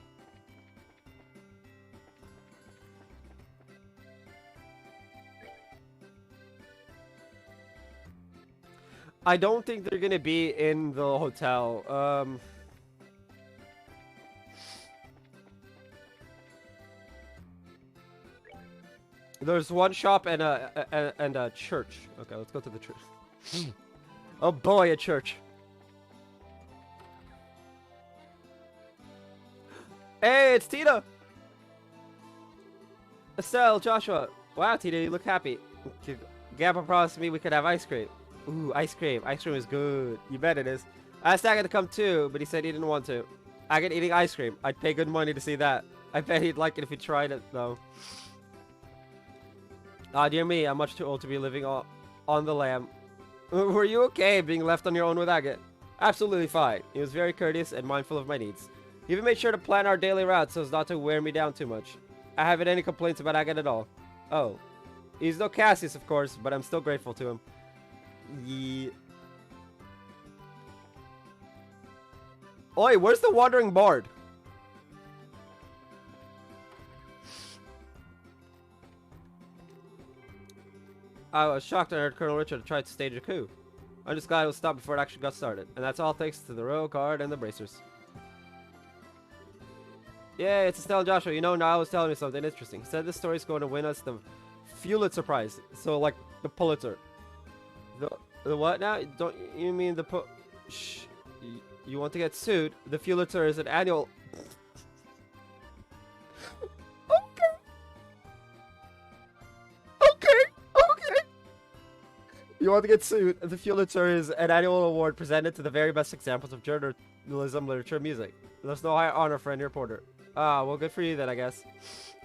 I don't think they're gonna be in the hotel. There's one shop and a church. Okay, let's go to the church. Oh boy, a church. Hey, it's Tita. Estelle, Joshua. Wow, Tita, you look happy. Grandpa promised me we could have ice cream. Ooh, ice cream. Ice cream is good. You bet it is. I asked Agate to come too, but he said he didn't want to. Agate eating ice cream. I'd pay good money to see that. I bet he'd like it if he tried it, though. Ah, dear me, I'm much too old to be living on the lam. Were you okay being left on your own with Agate? Absolutely fine. He was very courteous and mindful of my needs. He even made sure to plan our daily routes so as not to wear me down too much. I haven't any complaints about Agate at all. Oh. He's no Cassius, of course, but I'm still grateful to him. Yeah. Oi, where's the wandering bard? I was shocked when I heard Colonel Richard tried to stage a coup. I'm just glad it was stopped before it actually got started. And that's all thanks to the Royal Guard and the Bracers. Yeah, it's Estelle and Joshua. You know, Niall was telling me something interesting. He said this story's going to win us the Pulitzer Prize. So, like, the Pulitzer. The what now? Don't you mean the Shh. You want to get sued? The Pulitzer is an annual... Okay. You want to get sued? The Pulitzer is an annual award presented to the very best examples of journalism, literature, and music. There's no higher honor for any reporter. Ah, well, good for you then, I guess.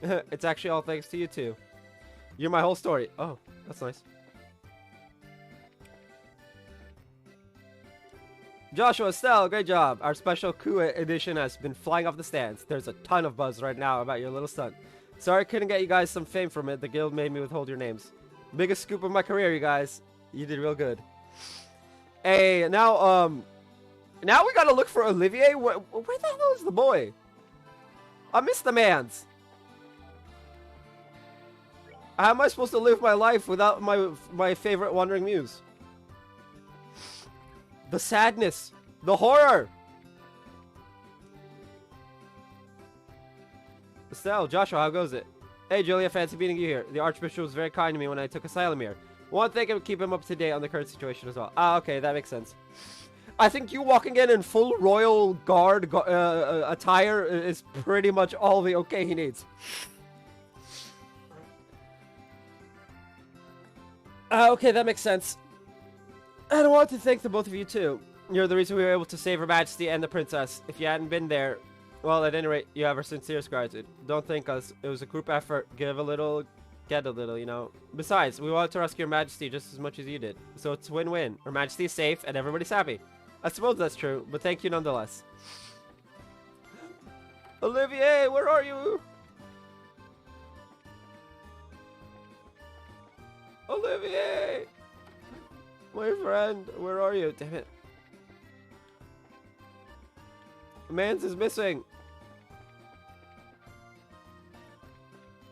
It's actually all thanks to you, too. You're my whole story. Oh, that's nice. Joshua, Estelle, great job. Our special coup edition has been flying off the stands. There's a ton of buzz right now about your little stunt. Sorry I couldn't get you guys some fame from it. The guild made me withhold your names. Biggest scoop of my career, you guys. You did real good. Hey, now we gotta look for Olivier. Where the hell is the boy? I miss the mans. How am I supposed to live my life without my favorite wandering muse? The sadness. The horror. Estelle, Joshua, how goes it? Hey, Julia, fancy meeting you here. The Archbishop was very kind to me when I took asylum here. One thing and keep him up to date on the current situation as well. Ah, okay, that makes sense. I think you walking in full royal guard attire is pretty much all the okay he needs. Okay, that makes sense. And I want to thank the both of you too. You're the reason we were able to save Her Majesty and the princess. If you hadn't been there, well, at any rate, you have our sincerest gratitude. Don't thank us. It was a group effort. Give a little, get a little, you know. Besides, we wanted to rescue Her Majesty just as much as you did. So it's win-win. Her Majesty is safe and everybody's happy. I suppose that's true, but thank you nonetheless. Olivier, where are you? Olivier! My friend, where are you? Damn it. Mans is missing.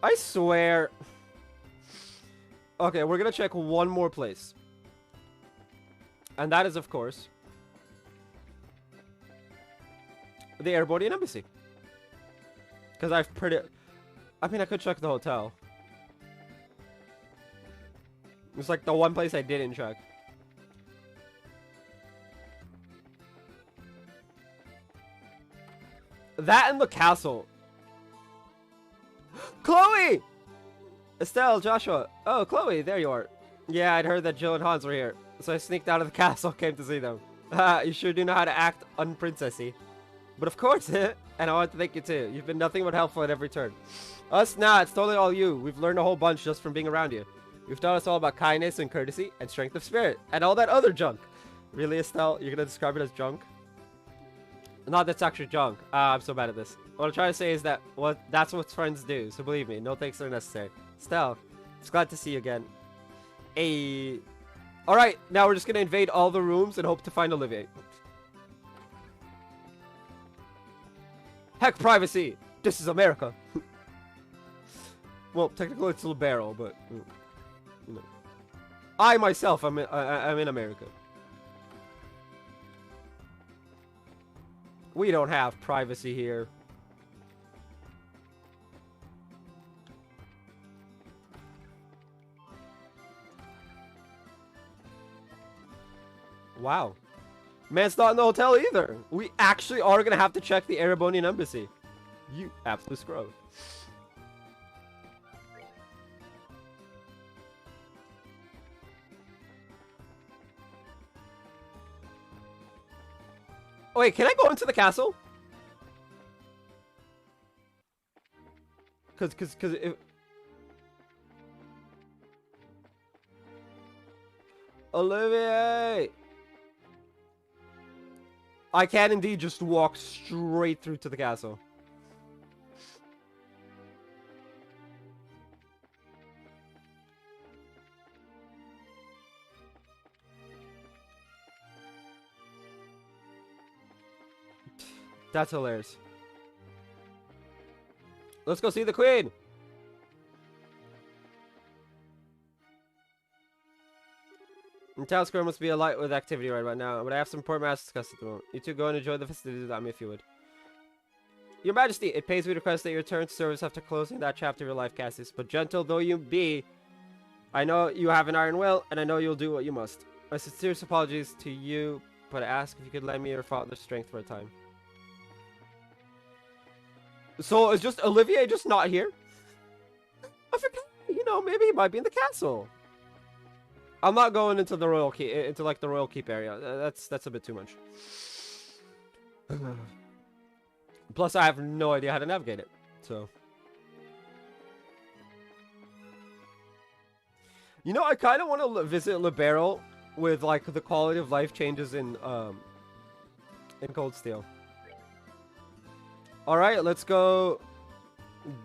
I swear. Okay, we're gonna check one more place. And that is, of course, the Erebonian Embassy. Because I mean, I could check the hotel. It's like the one place I didn't check. That and the castle. Chloe! Estelle, Joshua. Oh, Chloe, there you are. Yeah, I'd heard that Jill and Hans were here. So I sneaked out of the castle, came to see them. You sure do know how to act unprincessy. But of course, and I want to thank you too. You've been nothing but helpful at every turn. Us, nah, it's totally all you. We've learned a whole bunch just from being around you. You've taught us all about kindness and courtesy and strength of spirit and all that other junk. Really, Estelle? You're gonna describe it as junk? Not that's actually junk. I'm so bad at this. What I'm trying to say is that that's what friends do. So believe me, no thanks are necessary. Estelle, it's glad to see you again. Hey. Alright, now we're just gonna invade all the rooms and hope to find Olivier. Heck, privacy! This is America! Well, technically it's a little barrel, but... You know. I myself, I'm in America. We don't have privacy here. Wow. Man's not in the hotel either. We actually are going to have to check the Erebonian Embassy. You absolute scrub. Wait, can I go into the castle? Cause if... Olivier! I can indeed just walk straight through to the castle. That's hilarious. Let's go see the queen! The town square must be alight with activity right about now, but I have some important matters to discuss at the moment. You two go and enjoy the festivities without me if you would. Your Majesty, it pays me to request that you return to service after closing that chapter of your life, Cassius. But gentle though you be, I know you have an iron will, and I know you'll do what you must. My sincerest apologies to you, but I ask if you could lend me your father's strength for a time. So, is just Olivier just not here? I forget, you know, maybe he might be in the castle. I'm not going into the royal keep, into like the royal keep area. That's a bit too much. Plus, I have no idea how to navigate it. So, you know, I kind of want to visit Libero with like the quality of life changes in Cold Steel. All right, let's go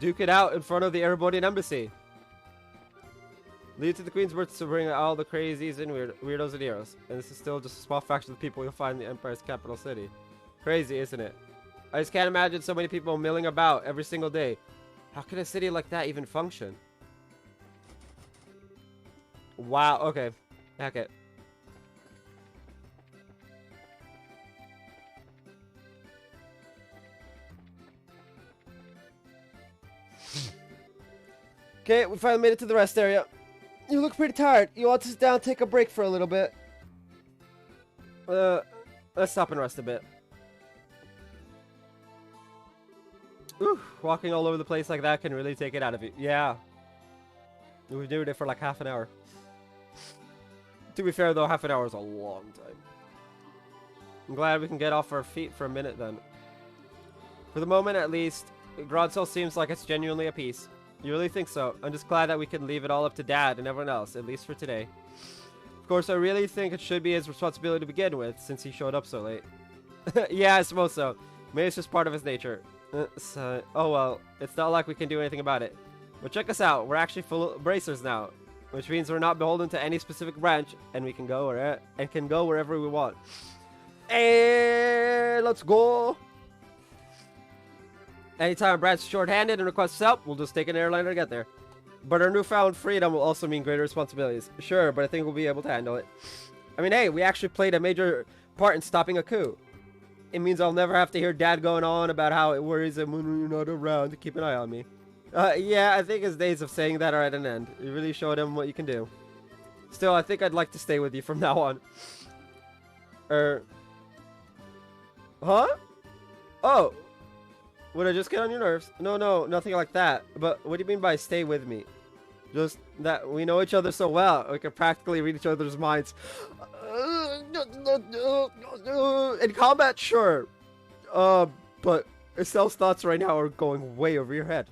duke it out in front of the Erebodian embassy. Lead to the Queen's Birth to bring all the crazies and weirdos and heroes. And this is still just a small fraction of the people you'll find in the Empire's capital city. Crazy, isn't it? I just can't imagine so many people milling about every single day. How can a city like that even function? Wow, okay. Heck it. Okay, we finally made it to the rest area. You look pretty tired. You want to sit down and take a break for a little bit? Let's stop and rest a bit. Ooh, walking all over the place like that can really take it out of you. Yeah. We've doing it for like half an hour. To be fair though, half an hour is a long time. I'm glad we can get off our feet for a minute then. For the moment at least, Grodsel seems like it's genuinely a piece. You really think so? I'm just glad that we can leave it all up to Dad and everyone else, at least for today. Of course, I really think it should be his responsibility to begin with, since he showed up so late. Yeah, I suppose so. Maybe it's just part of his nature. Oh well, it's not like we can do anything about it. But check us out, we're actually full bracers now. Which means we're not beholden to any specific branch, and we can go wherever we want. And let's go! Anytime a branch is short-handed and requests help, we'll just take an airliner to get there. But our newfound freedom will also mean greater responsibilities. Sure, but I think we'll be able to handle it. I mean, hey, we actually played a major part in stopping a coup. It means I'll never have to hear Dad going on about how it worries him when you're not around to keep an eye on me. Yeah, I think his days of saying that are at an end. You really showed him what you can do. Still, I think I'd like to stay with you from now on. Huh? Oh! Would I just get on your nerves? No, nothing like that. But what do you mean by stay with me? Just that we know each other so well. We can practically read each other's minds. In combat, sure. But Estelle's thoughts right now are going way over your head.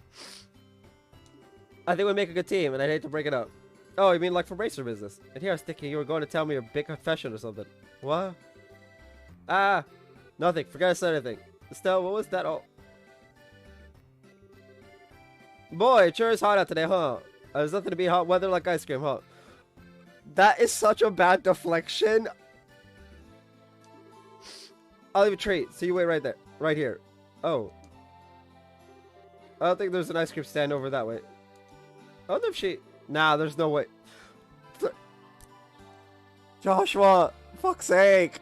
I think we make a good team, and I'd hate to break it up. Oh, you mean like for bracer business? And here I was thinking you were going to tell me your big confession or something. What? Ah, nothing. Forget I said anything. Estelle, what was that all? Boy, it sure is hot out today, huh? There's nothing to beat hot weather like ice cream, huh? That is such a bad deflection. I'll leave a treat. So you wait right there. Right here. Oh. I don't think there's an ice cream stand over that way. I wonder if she... Nah, there's no way. Joshua! Fuck's sake!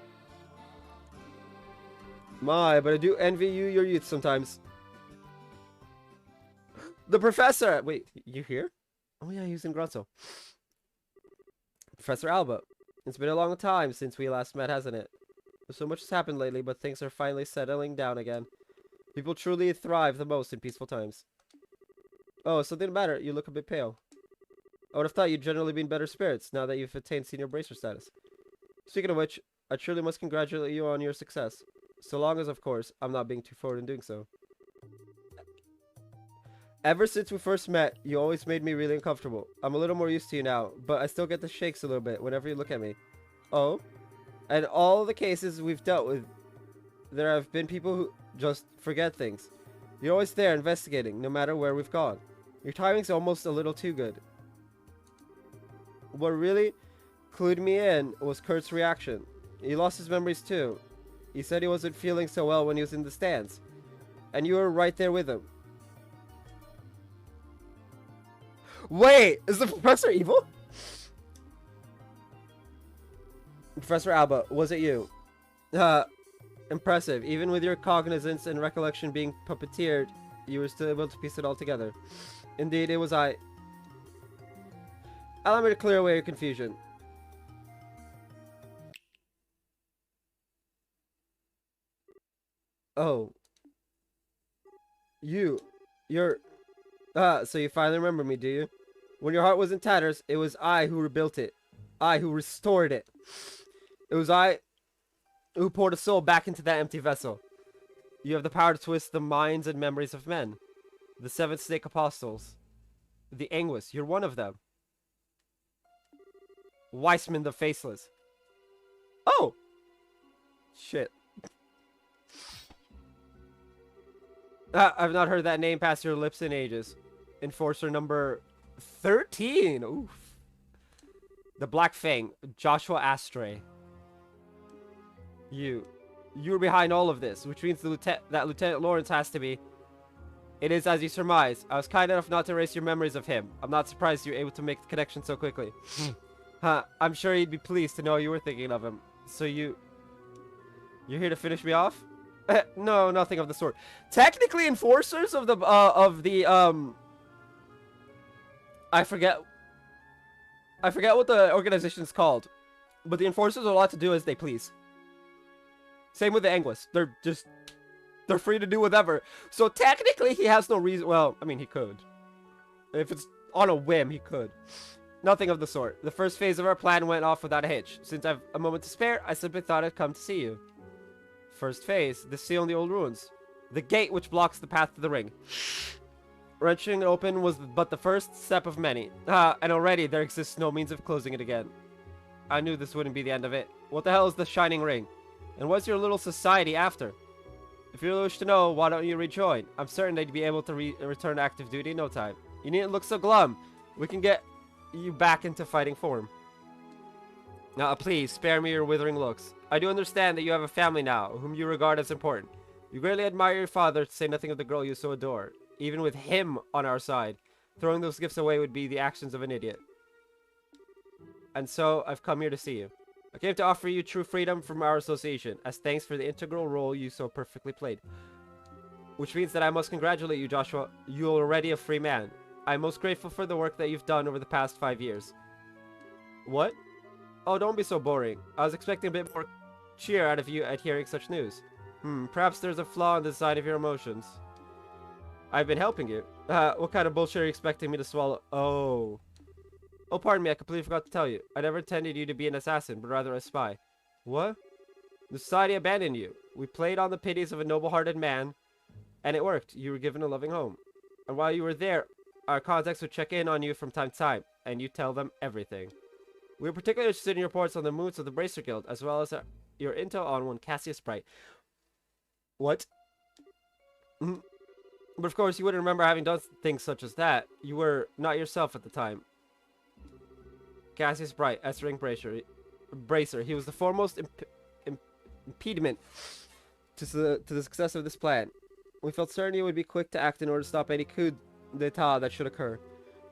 My, but I do envy you your youth sometimes. The professor! Wait, you here? Oh yeah, he's in Grotto. Professor Alba. It's been a long time since we last met, hasn't it? So much has happened lately, but things are finally settling down again. People truly thrive the most in peaceful times. Oh, something the matter? You look a bit pale. I would have thought you'd generally be in better spirits now that you've attained senior bracer status. Speaking of which, I truly must congratulate you on your success. So long as, of course, I'm not being too forward in doing so. Ever since we first met, you always made me really uncomfortable. I'm a little more used to you now, but I still get the shakes a little bit whenever you look at me. Oh? And all the cases we've dealt with, there have been people who just forget things. You're always there investigating, no matter where we've gone. Your timing's almost a little too good. What really clued me in was Kurt's reaction. He lost his memories too. He said he wasn't feeling so well when he was in the stands. And you were right there with him. Wait, is the professor evil? Professor Alba, was it you? Impressive. Even with your cognizance and recollection being puppeteered, you were still able to piece it all together. Indeed, it was I. Allow me to clear away your confusion. Oh. You're... so you finally remember me, do you? When your heart was in tatters, it was I who rebuilt it. I who restored it. It was I who poured a soul back into that empty vessel. You have the power to twist the minds and memories of men. The 7 snake apostles. The Anguis, you're one of them. Weissman the Faceless. Oh! Shit. I've not heard that name pass your lips in ages. Enforcer number 13. Oof. The Black Fang, Joshua Astray. You're behind all of this, which means that Lieutenant Lawrence has to be. It is as you surmise. I was kind enough not to erase your memories of him. I'm not surprised you were able to make the connection so quickly. I'm sure he'd be pleased to know you were thinking of him. So you're here to finish me off? No, nothing of the sort. Technically, enforcers of the I forget what the organization is called, but the enforcers are allowed to do as they please. Same with the Anguis. They're free to do whatever. So technically, he has no reason. Well, I mean, he could. If it's on a whim, he could. Nothing of the sort. The first phase of our plan went off without a hitch. Since I've a moment to spare, I simply thought I'd come to see you. First phase, the seal on the old ruins. The gate which blocks the path to the ring. Wrenching it open was but the first step of many. And already there exists no means of closing it again. I knew this wouldn't be the end of it. What the hell is the Shining Ring? And what's your little society after? If you really wish to know, why don't you rejoin? I'm certain they'd be able to return to active duty in no time. You needn't look so glum. We can get you back into fighting form. Now, please, spare me your withering looks. I do understand that you have a family now, whom you regard as important. You greatly admire your father, to say nothing of the girl you so adore. Even with him on our side, throwing those gifts away would be the actions of an idiot. And so, I've come here to see you. I came to offer you true freedom from our association, as thanks for the integral role you so perfectly played. Which means that I must congratulate you, Joshua. You're already a free man. I'm most grateful for the work that you've done over the past 5 years. What? Oh, don't be so boring. I was expecting a bit more cheer out of you at hearing such news. Perhaps there's a flaw in the side of your emotions. I've been helping you. What kind of bullshit are you expecting me to swallow? Oh. Oh, pardon me, I completely forgot to tell you. I never intended you to be an assassin, but rather a spy. What? The society abandoned you. We played on the pities of a noble-hearted man, and it worked. You were given a loving home. And while you were there, our contacts would check in on you from time to time, and you tell them everything. We were particularly interested in your reports on the moves of the Bracer Guild, as well as your intel on one Cassius Bright. What? But of course, you wouldn't remember having done things such as that. You were not yourself at the time. Cassius Bright, S-Ring Bracer. He was the foremost impediment to the success of this plan. We felt certain you would be quick to act in order to stop any coup d'etat that should occur.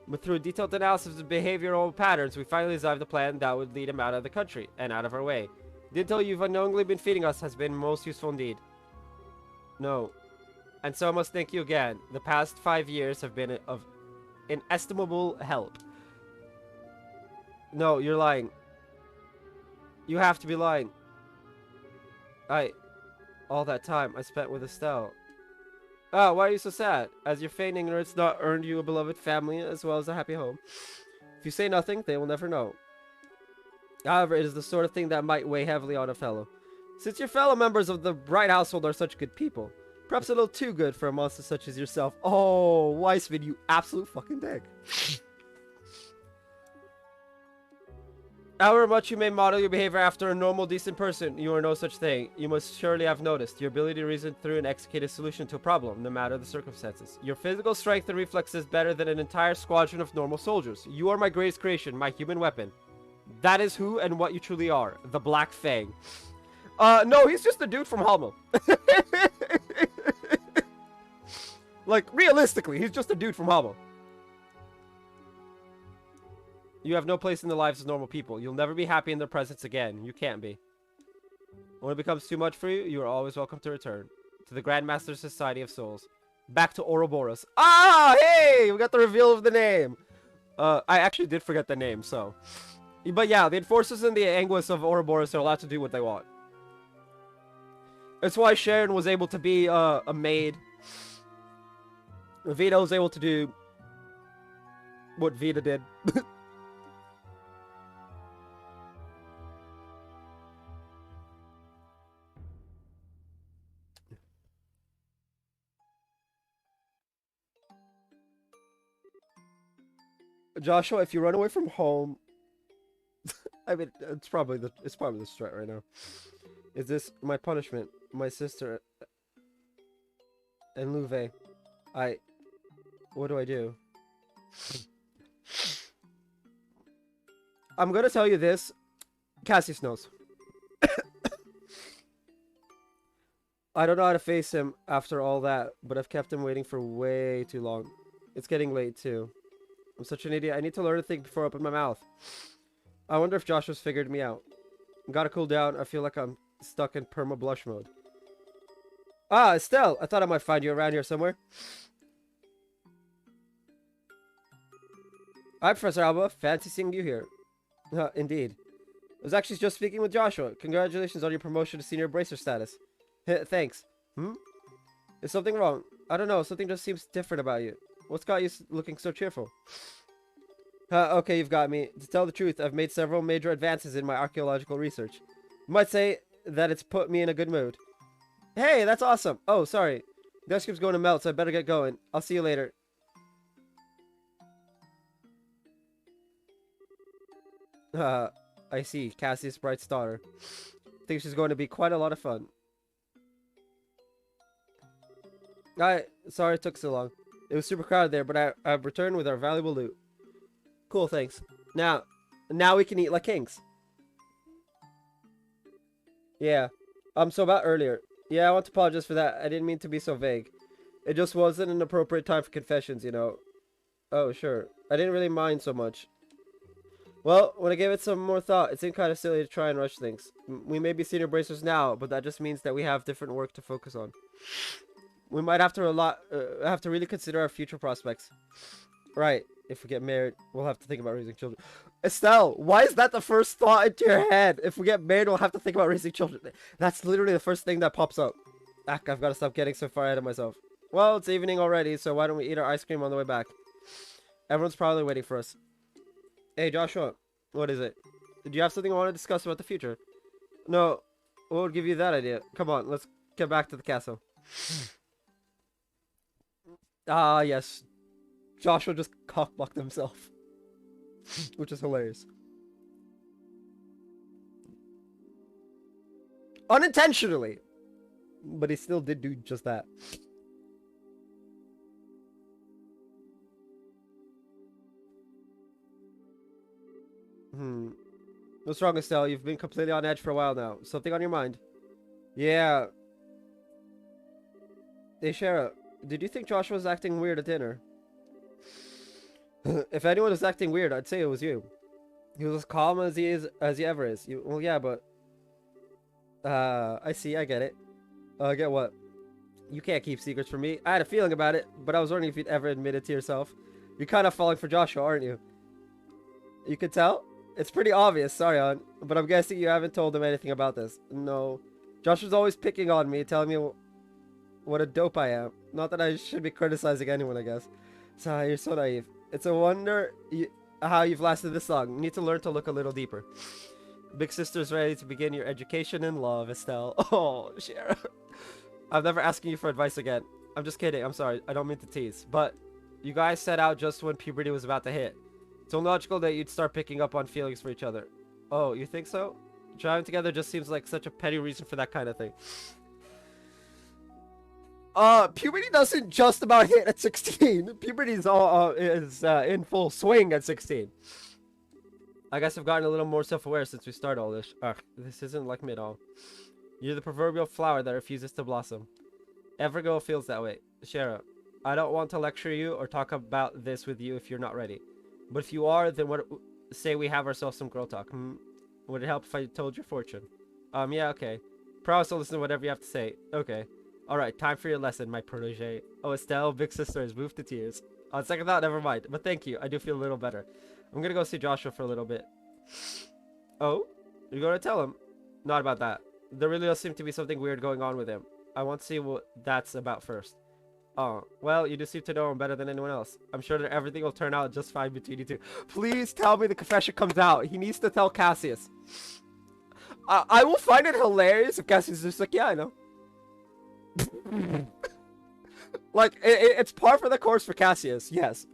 But through a detailed analysis of behavioral patterns, we finally designed the plan that would lead him out of the country and out of our way. The intel you've unknowingly been feeding us has been most useful indeed. No. And so I must thank you again. The past 5 years have been of inestimable help. No, you're lying. You have to be lying. All that time I spent with Estelle. Why are you so sad? As your feigning ignorance not earned you a beloved family as well as a happy home. If you say nothing, they will never know. However, it is the sort of thing that might weigh heavily on a fellow. Since your fellow members of the Bright household are such good people, perhaps a little too good for a monster such as yourself. Oh, Weissman, you absolute fucking dick. However much you may model your behavior after a normal, decent person, you are no such thing. You must surely have noticed your ability to reason through and execute a solution to a problem, no matter the circumstances. Your physical strength and reflexes is better than an entire squadron of normal soldiers. You are my greatest creation, my human weapon. That is who and what you truly are, the Black Fang. No, he's just a dude from Hummel. Like, realistically, he's just a dude from Hummel. You have no place in the lives of normal people. You'll never be happy in their presence again. You can't be. When it becomes too much for you, you are always welcome to return. To the Grandmaster Society of Souls. Back to Ouroboros. Ah, hey! We got the reveal of the name. I actually did forget the name, so. But yeah, the enforcers and the Anguis of Ouroboros are allowed to do what they want. That's why Sharon was able to be a maid. Vita was able to do what Vita did. Joshua, if you run away from home, I mean, it's probably the threat right now. Is this my punishment? My sister and Louve. What do I do? I'm gonna tell you this. Cassius knows. I don't know how to face him after all that, but I've kept him waiting for way too long. It's getting late too. I'm such an idiot. I need to learn to think before I open my mouth. I wonder if Joshua's figured me out. Gotta cool down. I feel like I'm stuck in perma blush mode. Ah, Estelle! I thought I might find you around here somewhere. Hi, Professor Alba. Fancy seeing you here. Indeed. I was actually just speaking with Joshua. Congratulations on your promotion to senior bracer status. Thanks. Is something wrong? I don't know. Something just seems different about you. What's got you looking so cheerful? Okay, you've got me. To tell the truth, I've made several major advances in my archaeological research. You might say that it's put me in a good mood. Hey, that's awesome. Oh, sorry. The ice cream's going to melt, so I better get going. I'll see you later. I see. Cassius Bright's daughter. I think she's going to be quite a lot of fun. Sorry it took so long. It was super crowded there, but I've returned with our valuable loot. Cool, thanks. Now we can eat like kings. Yeah. So about earlier. Yeah, I want to apologize for that. I didn't mean to be so vague. It just wasn't an appropriate time for confessions, you know. Oh, sure. I didn't really mind so much. Well, when I gave it some more thought, it seemed kind of silly to try and rush things. We may be senior bracers now, but that just means that we have different work to focus on. We might have to really consider our future prospects. Right. If we get married, we'll have to think about raising children. Estelle, why is that the first thought into your head? If we get married, we'll have to think about raising children. That's literally the first thing that pops up. I've got to stop getting so far ahead of myself. Well, it's evening already, so why don't we eat our ice cream on the way back? Everyone's probably waiting for us. Hey, Joshua. What is it? Do you have something I want to discuss about the future? No. What would give you that idea? Come on, let's get back to the castle. Ah, yes. Joshua just cockblocked himself. Which is hilarious. Unintentionally. But he still did do just that. What's wrong, Estelle? You've been completely on edge for a while now. Something on your mind? Yeah. Hey, Shara. Did you think Joshua was acting weird at dinner? If anyone was acting weird, I'd say it was you. He was as calm as he ever is. Well, yeah, but I see. I get it. Get what? You can't keep secrets from me. I had a feeling about it, but I was wondering if you'd ever admit it to yourself. You're kind of falling for Joshua, aren't you? You could tell? It's pretty obvious, sorry, hon, but I'm guessing you haven't told him anything about this. No. Joshua's always picking on me, telling me what a dope I am. Not that I should be criticizing anyone, I guess. So, you're so naive. It's a wonder how you've lasted this long. You need to learn to look a little deeper. Big sister's ready to begin your education in love, Estelle. Oh, Shara. I'm never asking you for advice again. I'm just kidding. I'm sorry. I don't mean to tease. But you guys set out just when puberty was about to hit. It's only logical that you'd start picking up on feelings for each other. Oh, you think so? Driving together just seems like such a petty reason for that kind of thing. Puberty doesn't just about hit at 16. Puberty is in full swing at 16. I guess I've gotten a little more self-aware since we started all this. Ugh, this isn't like me at all. You're the proverbial flower that refuses to blossom. Every girl feels that way. Shara, I don't want to lecture you or talk about this with you if you're not ready. But if you are, then what? Say we have ourselves some girl talk. Would it help if I told your fortune? Yeah, okay. Promise to listen to whatever you have to say. Okay. Alright, time for your lesson, my protege. Oh, Estelle, big sister is moved to tears. On second thought, never mind. But thank you. I do feel a little better. I'm gonna go see Joshua for a little bit. Oh? You're gonna tell him? Not about that. There really does seem to be something weird going on with him. I want to see what that's about first. Oh, well, you do seem to know him better than anyone else. I'm sure that everything will turn out just fine between you two. Please tell me the confession comes out. He needs to tell Cassius. I will find it hilarious if Cassius is just like, yeah, I know. Like, it's par for the course for Cassius, yes.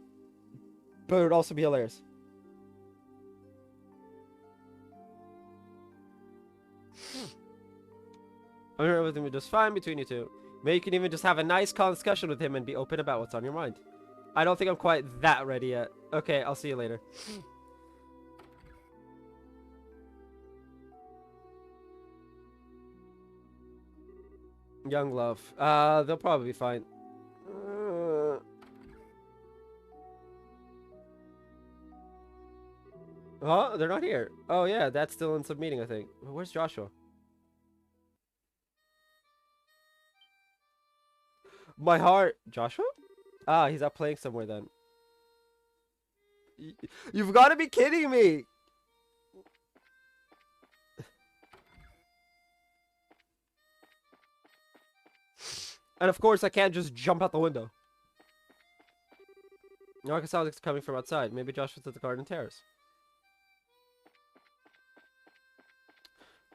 But it would also be hilarious. I'm sure everything will be just fine between you two. Maybe you can even just have a nice, calm discussion with him and be open about what's on your mind. I don't think I'm quite that ready yet. Okay, I'll see you later. Young love. They'll probably be fine. Huh? They're not here. Oh, yeah, that's still in some meeting, I think. Where's Joshua? My heart. Joshua? Ah, he's out playing somewhere then. You've got to be kidding me! And of course, I can't just jump out the window. No, I can sound like it's coming from outside. Maybe Joshua's at the garden terrace.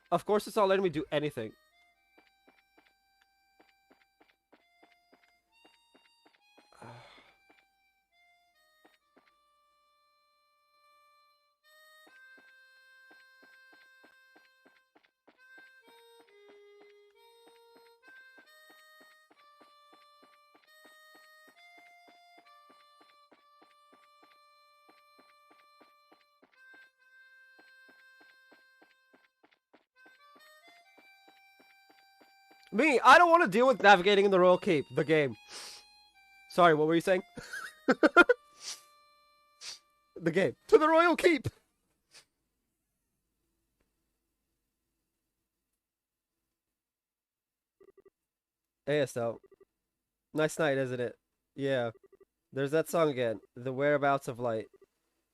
Of course, it's not letting me do anything. Me, I don't want to deal with navigating in the Royal Keep, the game. Sorry, what were you saying? The game. To the Royal Keep! Hey, Estelle. Nice night, isn't it? Yeah. There's that song again. The Whereabouts of Light.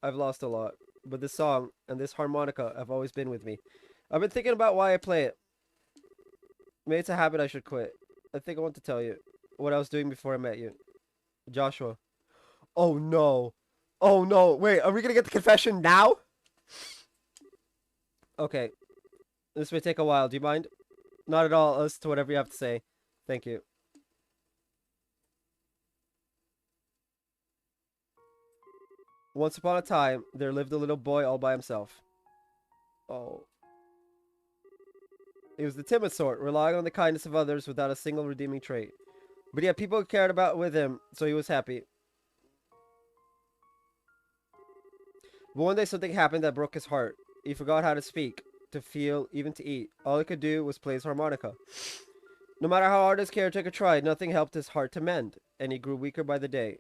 I've lost a lot. But this song and this harmonica have always been with me. I've been thinking about why I play it. Maybe it's a habit I should quit. I think I want to tell you what I was doing before I met you. Joshua. Oh no. Oh no. Wait, are we gonna get the confession now? Okay. This may take a while. Do you mind? Not at all. Listen to whatever you have to say. Thank you. Once upon a time, there lived a little boy all by himself. Oh. He was the timid sort, relying on the kindness of others without a single redeeming trait. But he had people who cared about with him, so he was happy. But one day something happened that broke his heart. He forgot how to speak, to feel, even to eat. All he could do was play his harmonica. No matter how hard his caretaker tried, nothing helped his heart to mend, and he grew weaker by the day.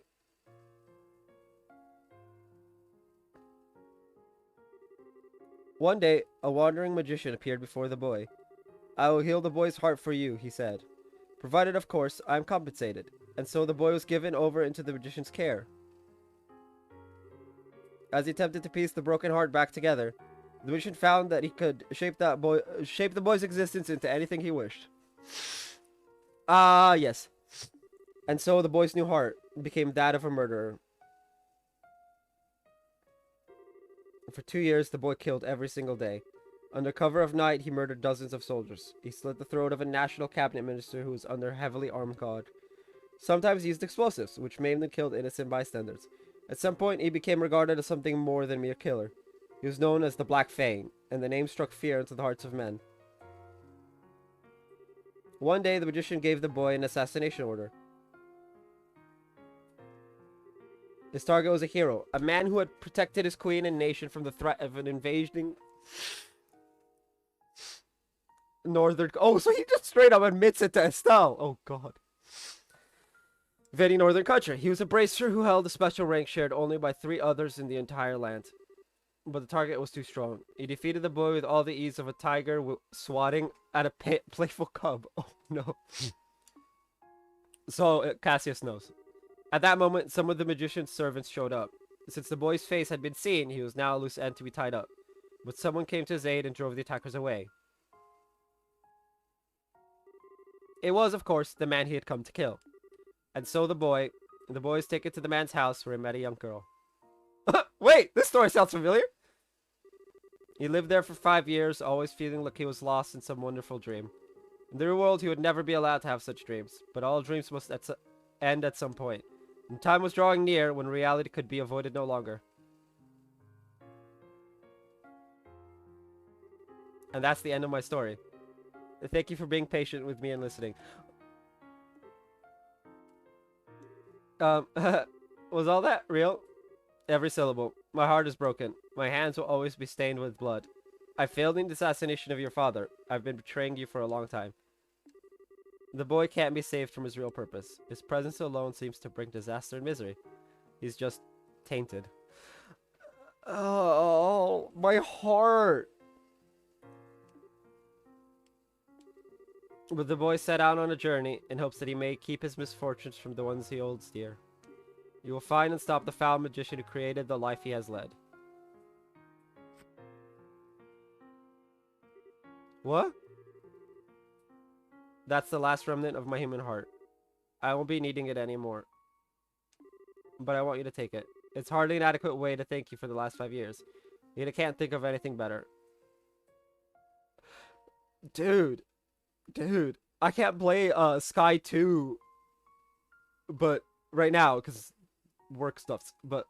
One day, a wandering magician appeared before the boy. I will heal the boy's heart for you, he said. Provided, of course, I am compensated. And so the boy was given over into the magician's care. As he attempted to piece the broken heart back together, the magician found that he could shape the boy's existence into anything he wished. Yes. And so the boy's new heart became that of a murderer. For 2 years, the boy killed every single day. Under cover of night, he murdered dozens of soldiers. He slit the throat of a national cabinet minister who was under heavily armed guard. Sometimes he used explosives, which maimed and killed innocent bystanders. At some point, he became regarded as something more than a mere killer. He was known as the Black Fang, and the name struck fear into the hearts of men. One day, the magician gave the boy an assassination order. His target was a hero, a man who had protected his queen and nation from the threat of an invading northern... Oh, so he just straight up admits it to Estelle. Oh, God. Invading northern country. He was a bracer who held a special rank shared only by 3 others in the entire land. But the target was too strong. He defeated the boy with all the ease of a tiger swatting at a playful cub. Oh, no. So, Cassius knows. At that moment, some of the magician's servants showed up. Since the boy's face had been seen, he was now a loose end to be tied up. But someone came to his aid and drove the attackers away. It was, of course, the man he had come to kill. And so the boy is taken to the man's house where he met a young girl. Wait, this story sounds familiar. He lived there for 5 years, always feeling like he was lost in some wonderful dream. In the real world, he would never be allowed to have such dreams, but all dreams must end at some point. And time was drawing near when reality could be avoided no longer. And that's the end of my story. Thank you for being patient with me and listening. Was all that real? Every syllable. My heart is broken. My hands will always be stained with blood. I failed in the assassination of your father. I've been betraying you for a long time. The boy can't be saved from his real purpose. His presence alone seems to bring disaster and misery. He's just tainted. Oh, my heart. But the boy set out on a journey in hopes that he may keep his misfortunes from the ones he holds dear. You will find and stop the foul magician who created the life he has led. What? That's the last remnant of my human heart. I won't be needing it anymore. But I want you to take it. It's hardly an adequate way to thank you for the last 5 years. Yet I can't think of anything better. Dude, I can't play Sky 2, but right now, because work stuffs, but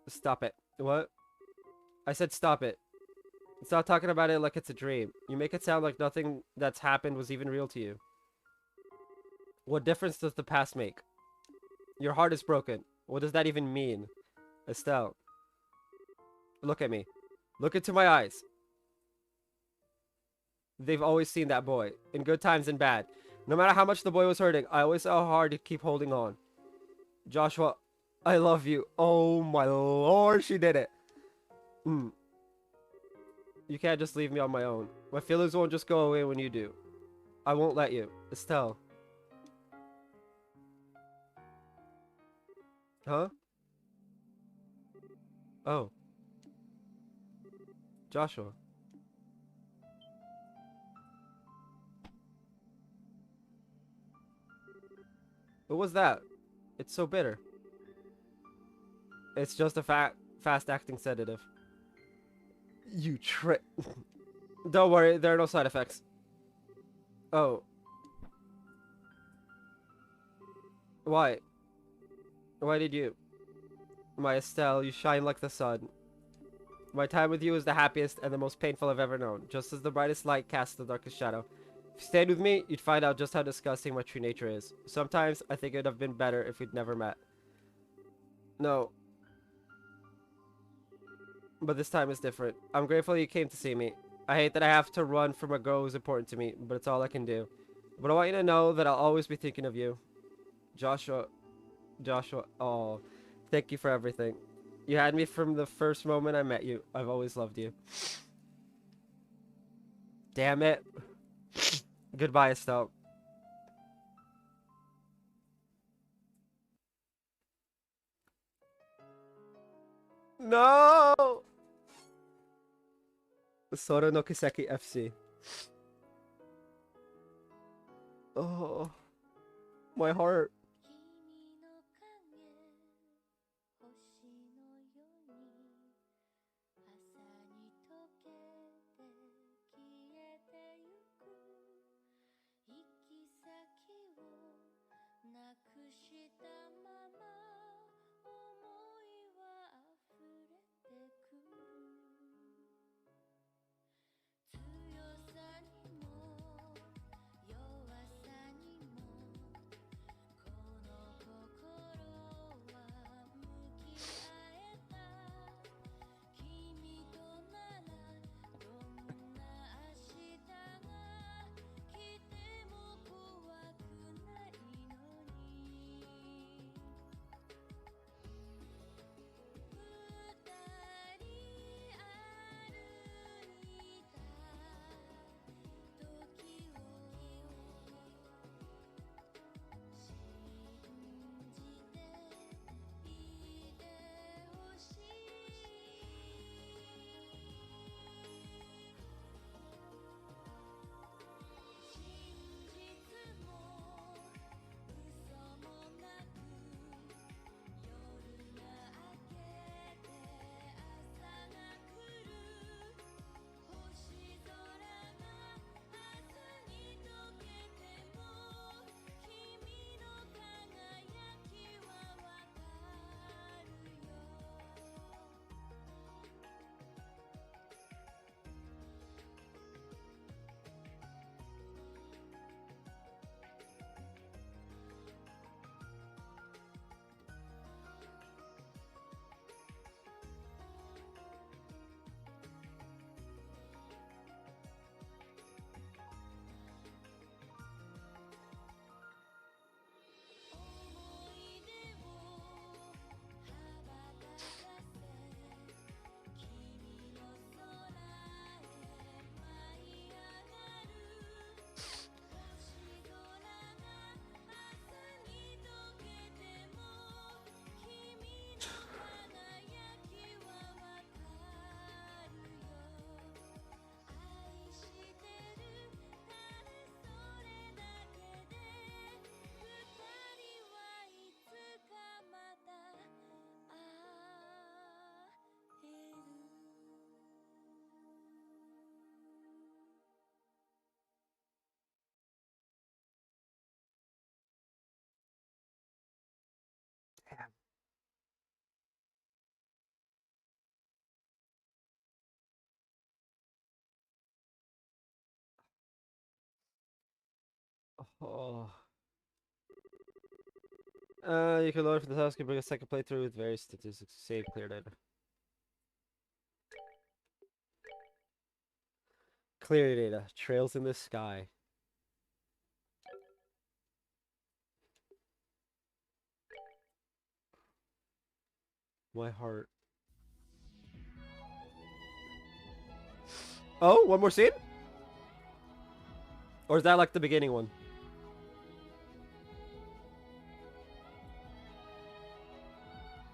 stop it. What? I said stop it. Stop talking about it like it's a dream. You make it sound like nothing that's happened was even real to you. What difference does the past make? Your heart is broken. What does that even mean? Estelle. Look at me. Look into my eyes. They've always seen that boy, in good times and bad. No matter how much the boy was hurting, I always saw how hard he'd keep holding on. Joshua, I love you. Oh my lord, she did it. You can't just leave me on my own. My feelings won't just go away when you do. I won't let you. Estelle. Huh? Oh. Joshua. What was that? It's so bitter. It's just a fast-acting sedative. You trick. Don't worry, there are no side effects. Oh. Why? Why did you? My Estelle, you shine like the sun. My time with you is the happiest and the most painful I've ever known, just as the brightest light casts the darkest shadow. If you stayed with me, you'd find out just how disgusting my true nature is. Sometimes, I think it would have been better if we'd never met. No. But this time is different. I'm grateful you came to see me. I hate that I have to run from a girl who's important to me, but it's all I can do. But I want you to know that I'll always be thinking of you. Joshua, oh, thank you for everything. You had me from the first moment I met you. I've always loved you. Damn it. Goodbye, Estelle. No! Sora no Kiseki FC. Oh, my heart. Oh. You can load for the task and bring a second playthrough with various statistics. Save clear data. Clear data. Trails in the sky. My heart. Oh, one more scene? Or is that like the beginning one?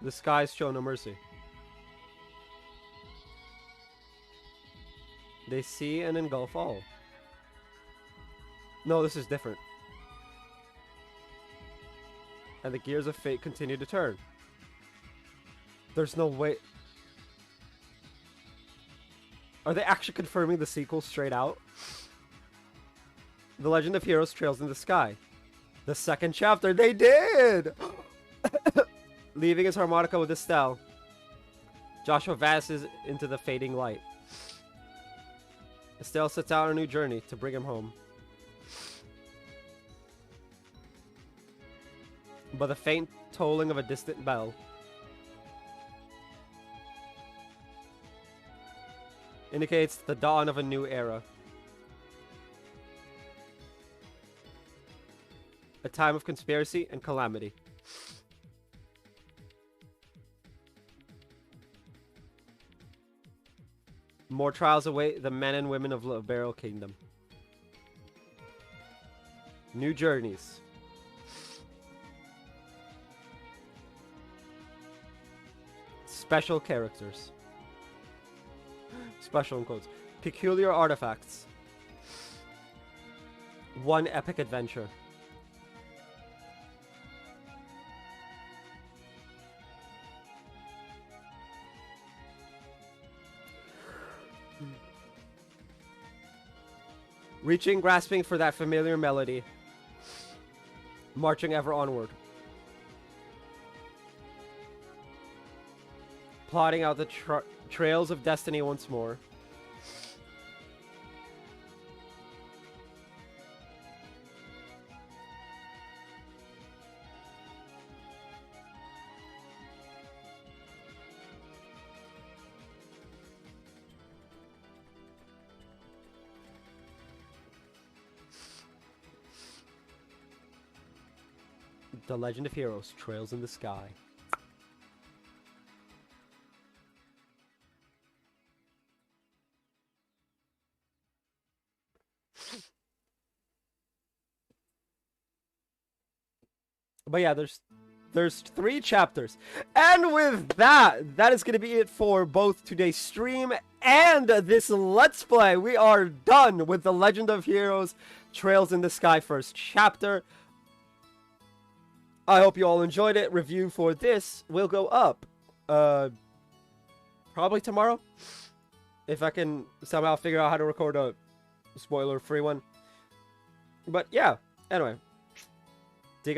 The skies show no mercy. They see and engulf all. No, this is different. And the gears of fate continue to turn. There's no way. Are they actually confirming the sequel straight out? The Legend of Heroes Trails in the Sky. The second chapter. They did! Leaving his harmonica with Estelle, Joshua vanishes into the fading light. Estelle sets out on a new journey to bring him home. But the faint tolling of a distant bell indicates the dawn of a new era. A time of conspiracy and calamity. More trials await the men and women of Libero Kingdom. New journeys. Special characters. Special in quotes. Peculiar artifacts. One epic adventure. Reaching, grasping for that familiar melody. Marching ever onward. Plotting out the trails of destiny once more. The Legend of Heroes, Trails in the Sky. But yeah, there's 3 chapters. And with that, that is going to be it for both today's stream and this Let's Play. We are done with The Legend of Heroes, Trails in the Sky first chapter. I hope you all enjoyed it. Review for this will go up probably tomorrow, if I can somehow figure out how to record a spoiler-free one. But yeah, anyway.